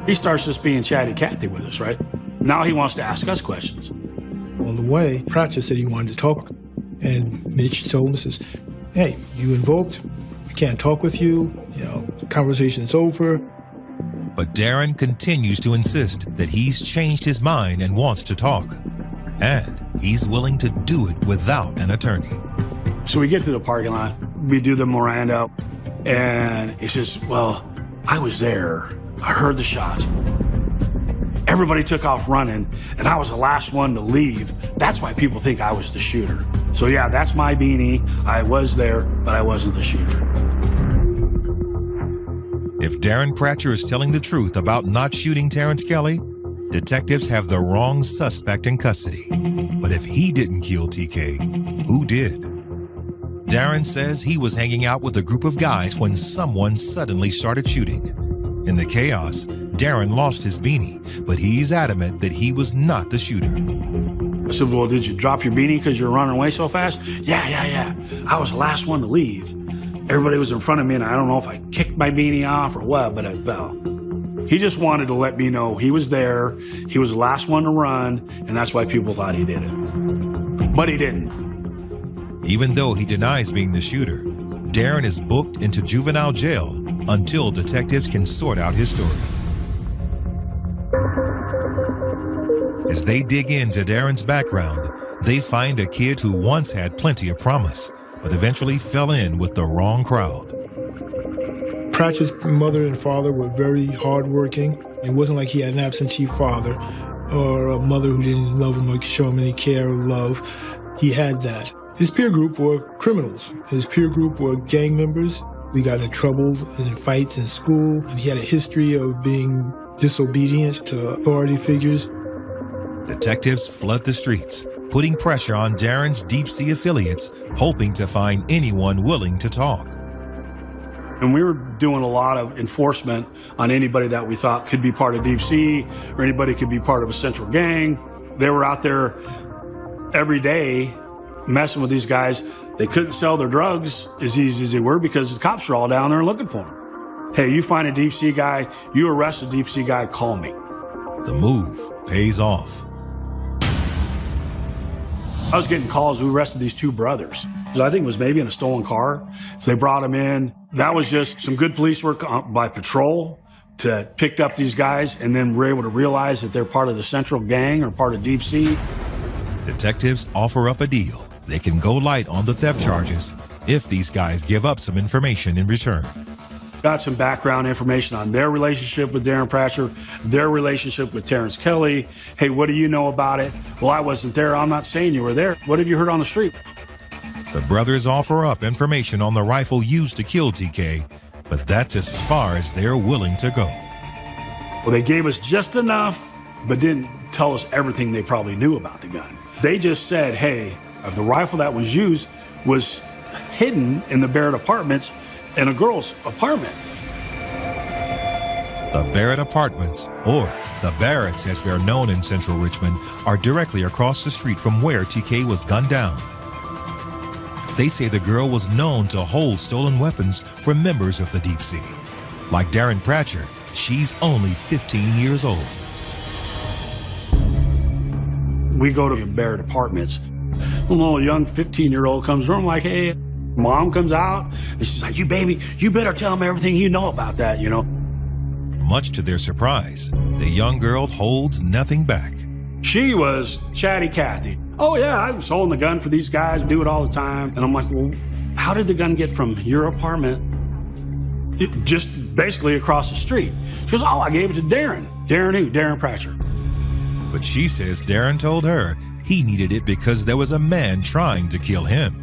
He starts just being chatty-Cathy with us, right? Now he wants to ask us questions. On the way, Pratcher said he wanted to talk. And Mitch told him, says, hey, you invoked, I can't talk with you, conversation's over. But Darren continues to insist that he's changed his mind and wants to talk. And he's willing to do it without an attorney. So we get to the parking lot, we do the Miranda, and he says, well, I was there. I heard the shots. Everybody took off running, and I was the last one to leave. That's why people think I was the shooter. So yeah, that's my beanie. I was there, but I wasn't the shooter. If Darren Pratcher is telling the truth about not shooting Terrence Kelly, detectives have the wrong suspect in custody. But if he didn't kill TK, who did? Darren says he was hanging out with a group of guys when someone suddenly started shooting. In the chaos, Darren lost his beanie, but he's adamant that he was not the shooter. I said, well, did you drop your beanie because you're running away so fast? Yeah. I was the last one to leave. Everybody was in front of me, and I don't know if I kicked my beanie off or what, but I fell. He just wanted to let me know he was there. He was the last one to run, and that's why people thought he did it. But he didn't. Even though he denies being the shooter, Darren is booked into juvenile jail until detectives can sort out his story. As they dig into Darren's background, they find a kid who once had plenty of promise, but eventually fell in with the wrong crowd. Pratchett's mother and father were very hardworking. It wasn't like he had an absentee father or a mother who didn't love him or show him any care or love. He had that. His peer group were criminals. His peer group were gang members. We got into trouble and fights in school. He had a history of being disobedient to authority figures. Detectives flood the streets, putting pressure on Darren's Deep Sea affiliates, hoping to find anyone willing to talk. And we were doing a lot of enforcement on anybody that we thought could be part of Deep Sea or anybody could be part of a central gang. They were out there every day messing with these guys. They couldn't sell their drugs as easy as they were because the cops were all down there looking for them. Hey, you find a Deep Sea guy, you arrest a Deep Sea guy, call me. The move pays off. I was getting calls, we arrested these two brothers. I think it was maybe in a stolen car. So they brought them in. That was just some good police work by patrol to pick up these guys, and then we're able to realize that they're part of the central gang or part of Deep Sea. Detectives offer up a deal. They can go light on the theft charges if these guys give up some information in return. Got some background information on their relationship with Darren Pratchett, their relationship with Terrence Kelly. Hey, what do you know about it? Well, I wasn't there. I'm not saying you were there. What have you heard on the street? The brothers offer up information on the rifle used to kill TK, but that's as far as they're willing to go. Well, they gave us just enough, but didn't tell us everything they probably knew about the gun. They just said, hey, if the rifle that was used was hidden in the Barrett Apartments in a girl's apartment. The Barrett Apartments, or the Barretts as they're known in central Richmond, are directly across the street from where TK was gunned down. They say the girl was known to hold stolen weapons for members of the Deep Sea. Like Darren Pratchett, she's only 15 years old. We go to the Barrett Apartments. A little young 15-year-old comes around like, hey, mom comes out, and she's like, you baby, you better tell him everything you know about that, you know. Much to their surprise, the young girl holds nothing back. She was Chatty Cathy. Oh yeah, I was holding the gun for these guys, do it all the time. And I'm like, well, how did the gun get from your apartment just basically across the street? She goes, oh, I gave it to Darren. Darren who? Darren Pratchett. But she says Darren told her he needed it because there was a man trying to kill him.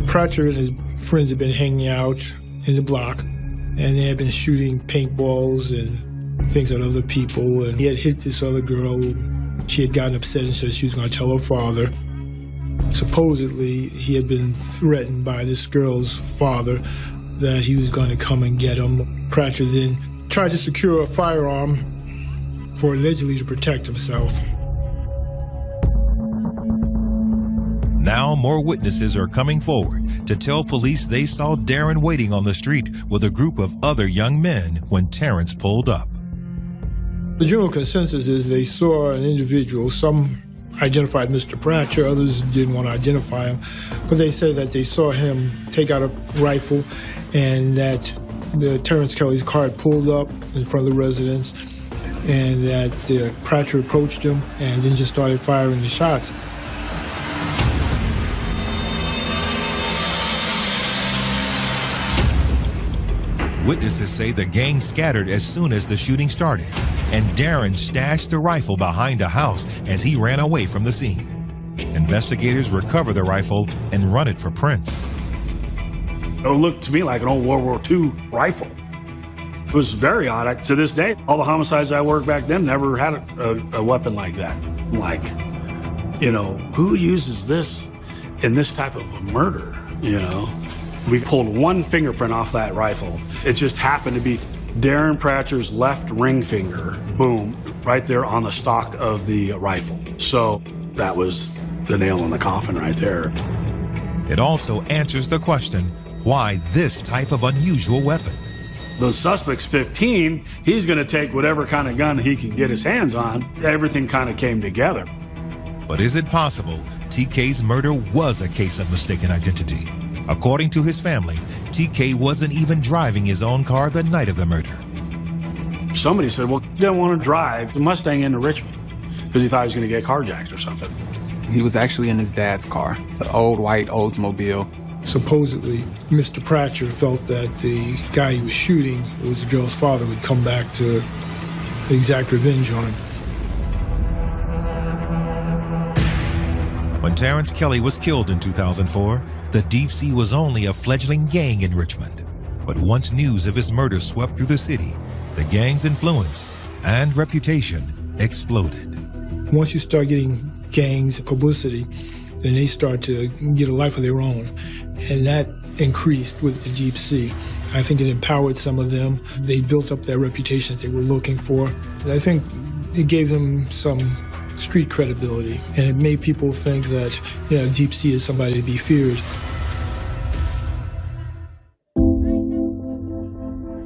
Pratchett and his friends had been hanging out in the block, and they had been shooting paintballs and things at other people, and he had hit this other girl. She had gotten upset and said she was going to tell her father. Supposedly, he had been threatened by this girl's father that he was going to come and get him. Pratchett then tried to secure a firearm for allegedly to protect himself. Now more witnesses are coming forward to tell police they saw Darren waiting on the street with a group of other young men when Terrence pulled up. The general consensus is they saw an individual. Some identified Mr. Pratchett, others didn't want to identify him, but they said that they saw him take out a rifle and that the Terrence Kelly's car had pulled up in front of the residence and that Pratchett approached him and then just started firing the shots. Witnesses say the gang scattered as soon as the shooting started, and Darren stashed the rifle behind a house as he ran away from the scene. Investigators recover the rifle and run it for prints. It looked to me like an old World War II rifle. It was very odd. To this day, all the homicides I worked back then never had a weapon like that. Like, you know, who uses this in this type of a murder, you know? We pulled one fingerprint off that rifle. It just happened to be Darren Pratchett's left ring finger, boom, right there on the stock of the rifle. So that was the nail in the coffin right there. It also answers the question, why this type of unusual weapon? The suspect's 15. He's going to take whatever kind of gun he can get his hands on. Everything kind of came together. But is it possible TK's murder was a case of mistaken identity? According to his family, TK wasn't even driving his own car the night of the murder. Somebody said, well, he didn't want to drive the Mustang into Richmond because he thought he was going to get carjacked or something. He was actually in his dad's car. It's an old white Oldsmobile. Supposedly, Mr. Pratcher felt that the guy he was shooting was the girl's father, would come back to exact revenge on him. When Terrence Kelly was killed in 2004, the Deep Sea was only a fledgling gang in Richmond. But once news of his murder swept through the city, the gang's influence and reputation exploded. Once you start getting gangs publicity, then they start to get a life of their own. And that increased with the Deep Sea. I think it empowered some of them. They built up that reputation that they were looking for. I think it gave them some street credibility, and it made people think that, Deep Sea is somebody to be feared.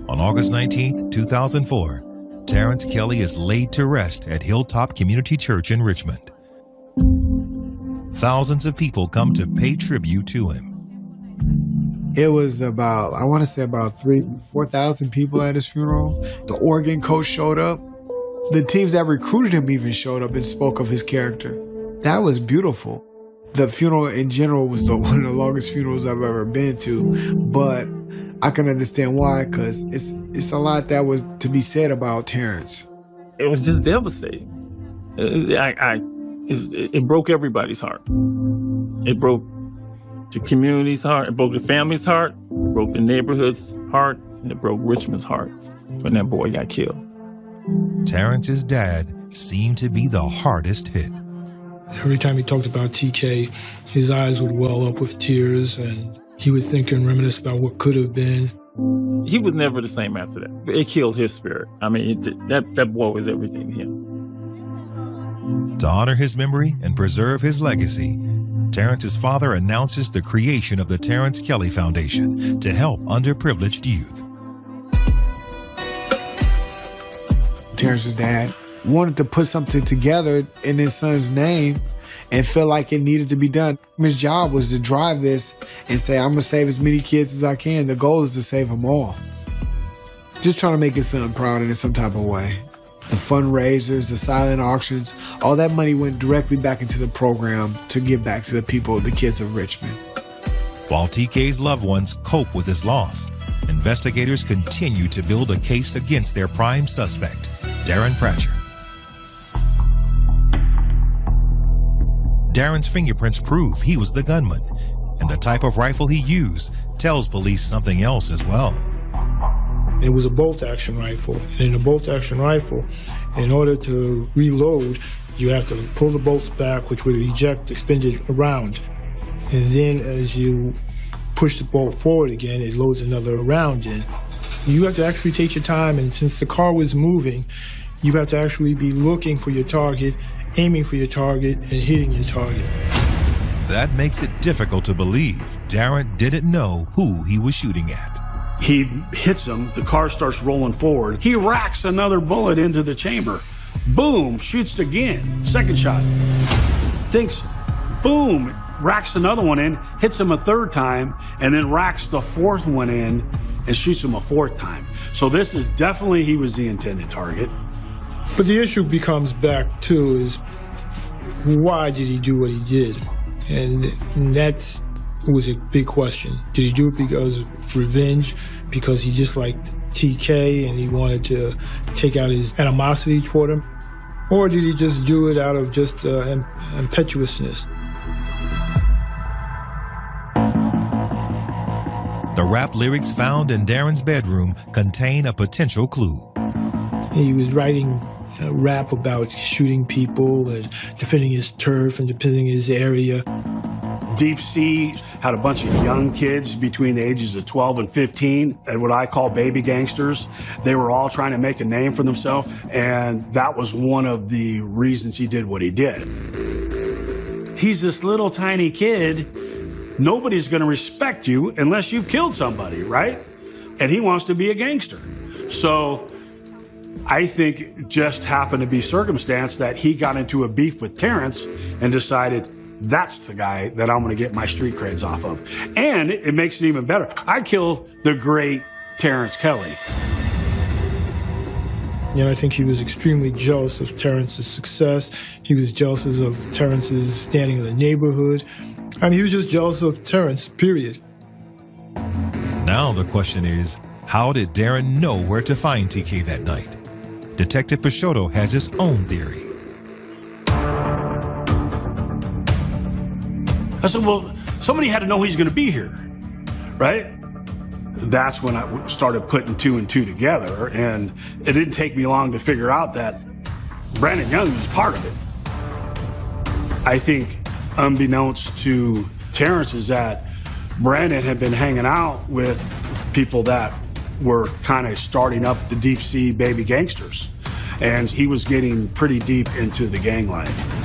On August 19, 2004, Terrence Kelly is laid to rest at Hilltop Community Church in Richmond. Thousands of people come to pay tribute to him. It was about, I want to say about 4,000 people at his funeral. The Oregon coach showed up. The teams that recruited him even showed up and spoke of his character. That was beautiful. The funeral in general was one of the longest funerals I've ever been to, but I can understand why, because it's a lot that was to be said about Terrence. It was just devastating. It broke everybody's heart. It broke the community's heart. It broke the family's heart. It broke the neighborhood's heart. And it broke Richmond's heart when that boy got killed. Terrence's dad seemed to be the hardest hit. Every time he talked about TK, his eyes would well up with tears, and he would think and reminisce about what could have been. He was never the same after that. It killed his spirit. I mean, that boy was everything to him. To honor his memory and preserve his legacy, Terrence's father announces the creation of the Terrence Kelly Foundation to help underprivileged youth. Terrence's dad wanted to put something together in his son's name and felt like it needed to be done. His job was to drive this and say, I'm going to save as many kids as I can. The goal is to save them all. Just trying to make his son proud in some type of way. The fundraisers, the silent auctions, all that money went directly back into the program to give back to the people, the kids of Richmond. While TK's loved ones cope with his loss, investigators continue to build a case against their prime suspect, Darren Pratcher. Darren's fingerprints prove he was the gunman, and the type of rifle he used tells police something else as well. It was a bolt-action rifle, and in a bolt-action rifle, in order to reload, you have to pull the bolts back, which would eject the expended round. And then as you push the bolt forward again, it loads another round in. You have to actually take your time, and since the car was moving, you have to actually be looking for your target, aiming for your target, and hitting your target. That makes it difficult to believe Darren didn't know who he was shooting at. He hits him, the car starts rolling forward. He racks another bullet into the chamber. Boom, shoots again, second shot. Thinks, boom, racks another one in, hits him a third time, and then racks the fourth one in and shoots him a fourth time. So this is definitely, he was the intended target. But the issue becomes back to is, why did he do what he did? And that was a big question. Did he do it because of revenge, because he disliked TK and he wanted to take out his animosity toward him? Or did he just do it out of just impetuousness? The rap lyrics found in Darren's bedroom contain a potential clue. He was writing rap about shooting people and defending his turf and defending his area. Deep Sea had a bunch of young kids between the ages of 12 and 15, and what I call baby gangsters. They were all trying to make a name for themselves, and that was one of the reasons he did what he did. He's this little tiny kid nobody's going to respect you unless you've killed somebody, right? And he wants to be a gangster. So I think it just happened to be circumstance that he got into a beef with Terrence and decided that's the guy that I'm going to get my street creds off of. And it makes it even better. I killed the great Terrence Kelly. And I think he was extremely jealous of Terrence's success. He was jealous of Terrence's standing in the neighborhood. I mean, he was just jealous of Terrence, period. Now the question is, how did Darren know where to find TK that night? Detective Peixoto has his own theory. I said, well, somebody had to know he's going to be here, right? That's when I started putting 2 and 2 together, and it didn't take me long to figure out that Brandon Young was part of it. I think, unbeknownst to Terrence, is that Brandon had been hanging out with people that were kind of starting up the deep sea baby gangsters, and he was getting pretty deep into the gang life.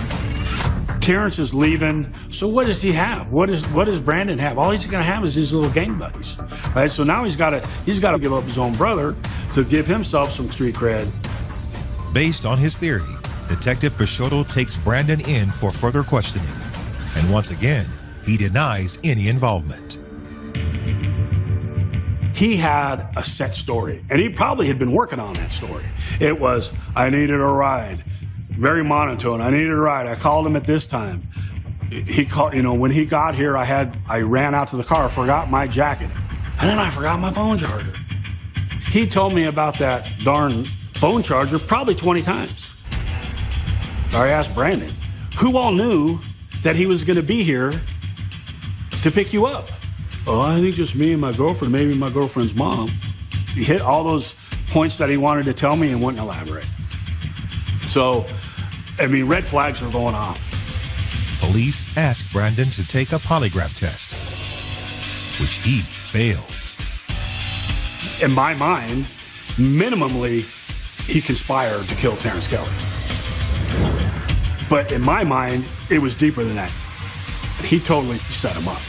Terrence is leaving, so what does he have? What does Brandon have? All he's gonna have is his little gang buddies, right? So now he's gotta give up his own brother to give himself some street cred. Based on his theory, Detective Peixoto takes Brandon in for further questioning. And once again, he denies any involvement. He had a set story, and he probably had been working on that story. It was, I needed a ride. Very monotone. I needed a ride. I called him at this time. He called, when he got here, I ran out to the car, forgot my jacket. And then I forgot my phone charger. He told me about that darn phone charger probably 20 times. I asked Brandon, who all knew that he was going to be here to pick you up? Oh, I think just me and my girlfriend, maybe my girlfriend's mom. He hit all those points that he wanted to tell me and wouldn't elaborate. So, I mean, red flags were going off. Police ask Brandon to take a polygraph test, which he fails. In my mind, minimally, he conspired to kill Terrence Kelly. But in my mind, it was deeper than that. He totally set him up.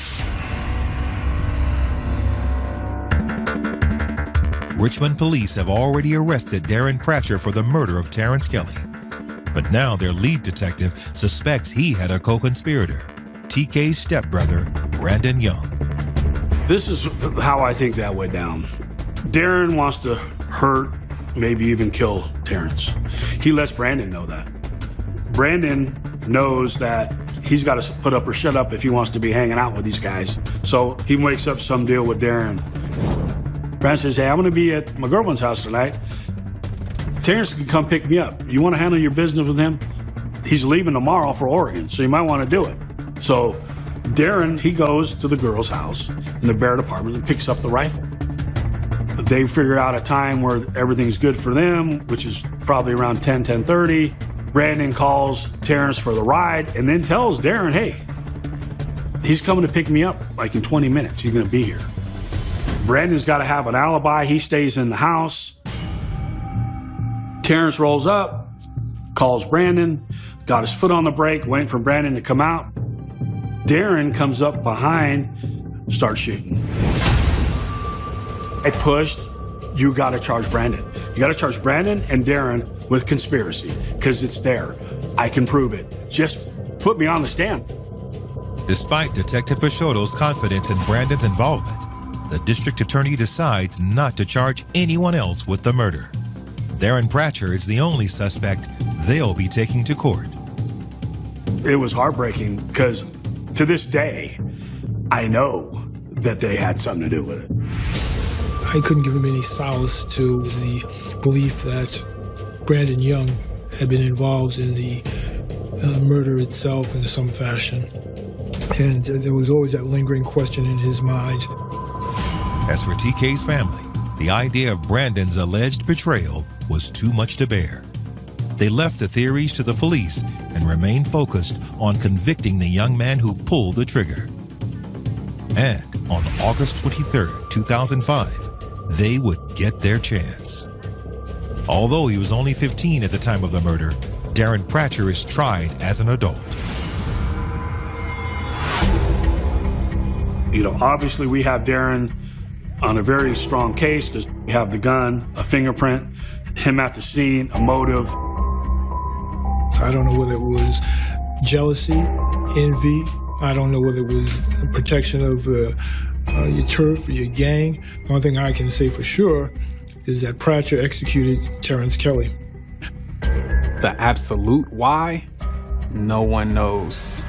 Richmond police have already arrested Darren Pratcher for the murder of Terrence Kelly. But now their lead detective suspects he had a co-conspirator, TK's stepbrother, Brandon Young. This is how I think that went down. Darren wants to hurt, maybe even kill Terrence. He lets Brandon know that. Brandon knows that he's got to put up or shut up if he wants to be hanging out with these guys. So he wakes up some deal with Darren. Brandon says, hey, I'm going to be at my girlfriend's house tonight. Terrence can come pick me up. You want to handle your business with him? He's leaving tomorrow for Oregon, so you might want to do it. So Darren, he goes to the girl's house in the Barrett apartment and picks up the rifle. They figure out a time where everything's good for them, which is probably around 10:30. Brandon calls Terrence for the ride and then tells Darren, hey, he's coming to pick me up like in 20 minutes. He's going to be here. Brandon's got to have an alibi. He stays in the house. Terrence rolls up, calls Brandon, got his foot on the brake, waiting for Brandon to come out. Darren comes up behind, starts shooting. I pushed, you got to charge Brandon. You got to charge Brandon and Darren with conspiracy, because it's there. I can prove it. Just put me on the stand. Despite Detective Peixoto's confidence in Brandon's involvement, the district attorney decides not to charge anyone else with the murder. Darren Pratcher is the only suspect they'll be taking to court. It was heartbreaking because to this day, I know that they had something to do with it. I couldn't give him any solace to the belief that Brandon Young had been involved in the murder itself in some fashion. And there was always that lingering question in his mind. As for TK's family, the idea of Brandon's alleged betrayal was too much to bear. They left the theories to the police and remained focused on convicting the young man who pulled the trigger. And on August 23, 2005, they would get their chance. Although he was only 15 at the time of the murder, Darren Pratcher is tried as an adult. You know, obviously we have Darren on a very strong case because we have the gun, a fingerprint, him at the scene, a motive. I don't know whether it was jealousy, envy. I don't know whether it was protection of your turf or your gang. The only thing I can say for sure is that Pratchett executed Terrence Kelly. The absolute why, no one knows.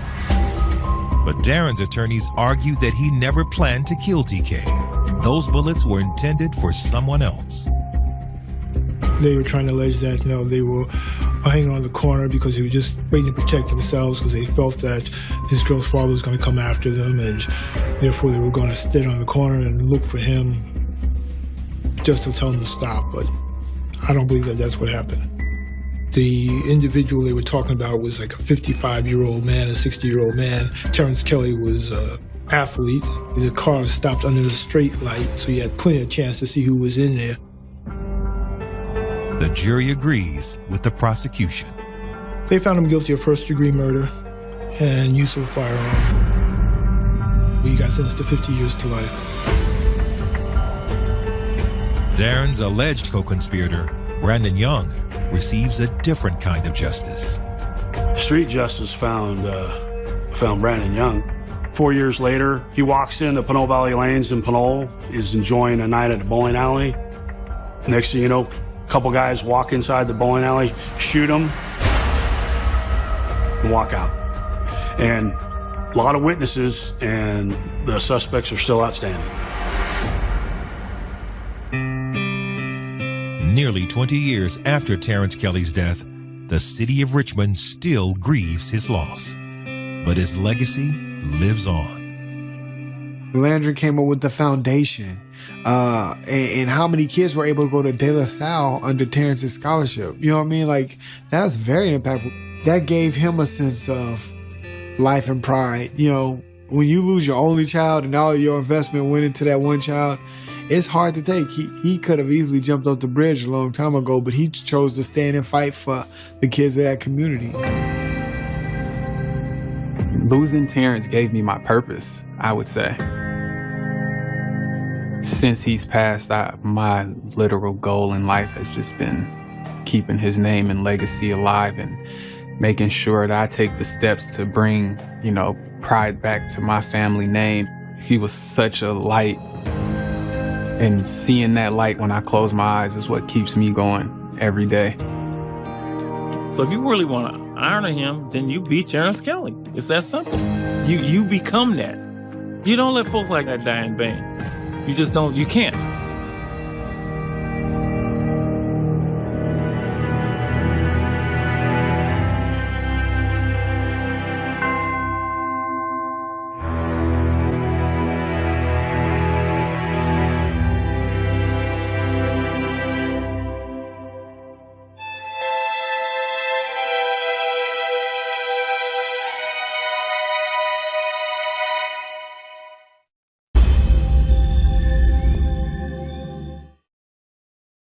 But Darren's attorneys argue that he never planned to kill TK. Those bullets were intended for someone else. They were trying to allege that, you know, they were hanging on the corner because they were just waiting to protect themselves because they felt that this girl's father was going to come after them, and therefore they were going to sit on the corner and look for him just to tell him to stop. But I don't believe that that's what happened. The individual they were talking about was like a 55-year-old man, a 60-year-old man. Terrence Kelly was an athlete. The car stopped under the straight light, so he had plenty of chance to see who was in there. The jury agrees with the prosecution. They found him guilty of first-degree murder and use of a firearm. He got sentenced to 50 years to life. Darren's alleged co-conspirator, Brandon Young, receives a different kind of justice. Street justice found Brandon Young. 4 years later, he walks into Pinole Valley Lanes in Pinole, is enjoying a night at the bowling alley. Next thing you know, a couple guys walk inside the bowling alley, shoot him, and walk out. And a lot of witnesses, and the suspects are still outstanding. Nearly 20 years after Terrence Kelly's death, the city of Richmond still grieves his loss. But his legacy lives on. Landry came up with the foundation, and how many kids were able to go to De La Salle under Terrence's scholarship. You know what I mean? Like, that's very impactful. That gave him a sense of life and pride. You know, when you lose your only child and all of your investment went into that one child, it's hard to take. He could have easily jumped off the bridge a long time ago, but he chose to stand and fight for the kids of that community. Losing Terrence gave me my purpose, I would say. Since he's passed, my literal goal in life has just been keeping his name and legacy alive and making sure that I take the steps to bring, you know, pride back to my family name. He was such a light, and seeing that light when I close my eyes is what keeps me going every day. So if you really want to honor him, then you be Terrence Kelly. It's that simple. You become that. You don't let folks like that die in vain. You just don't, you can't.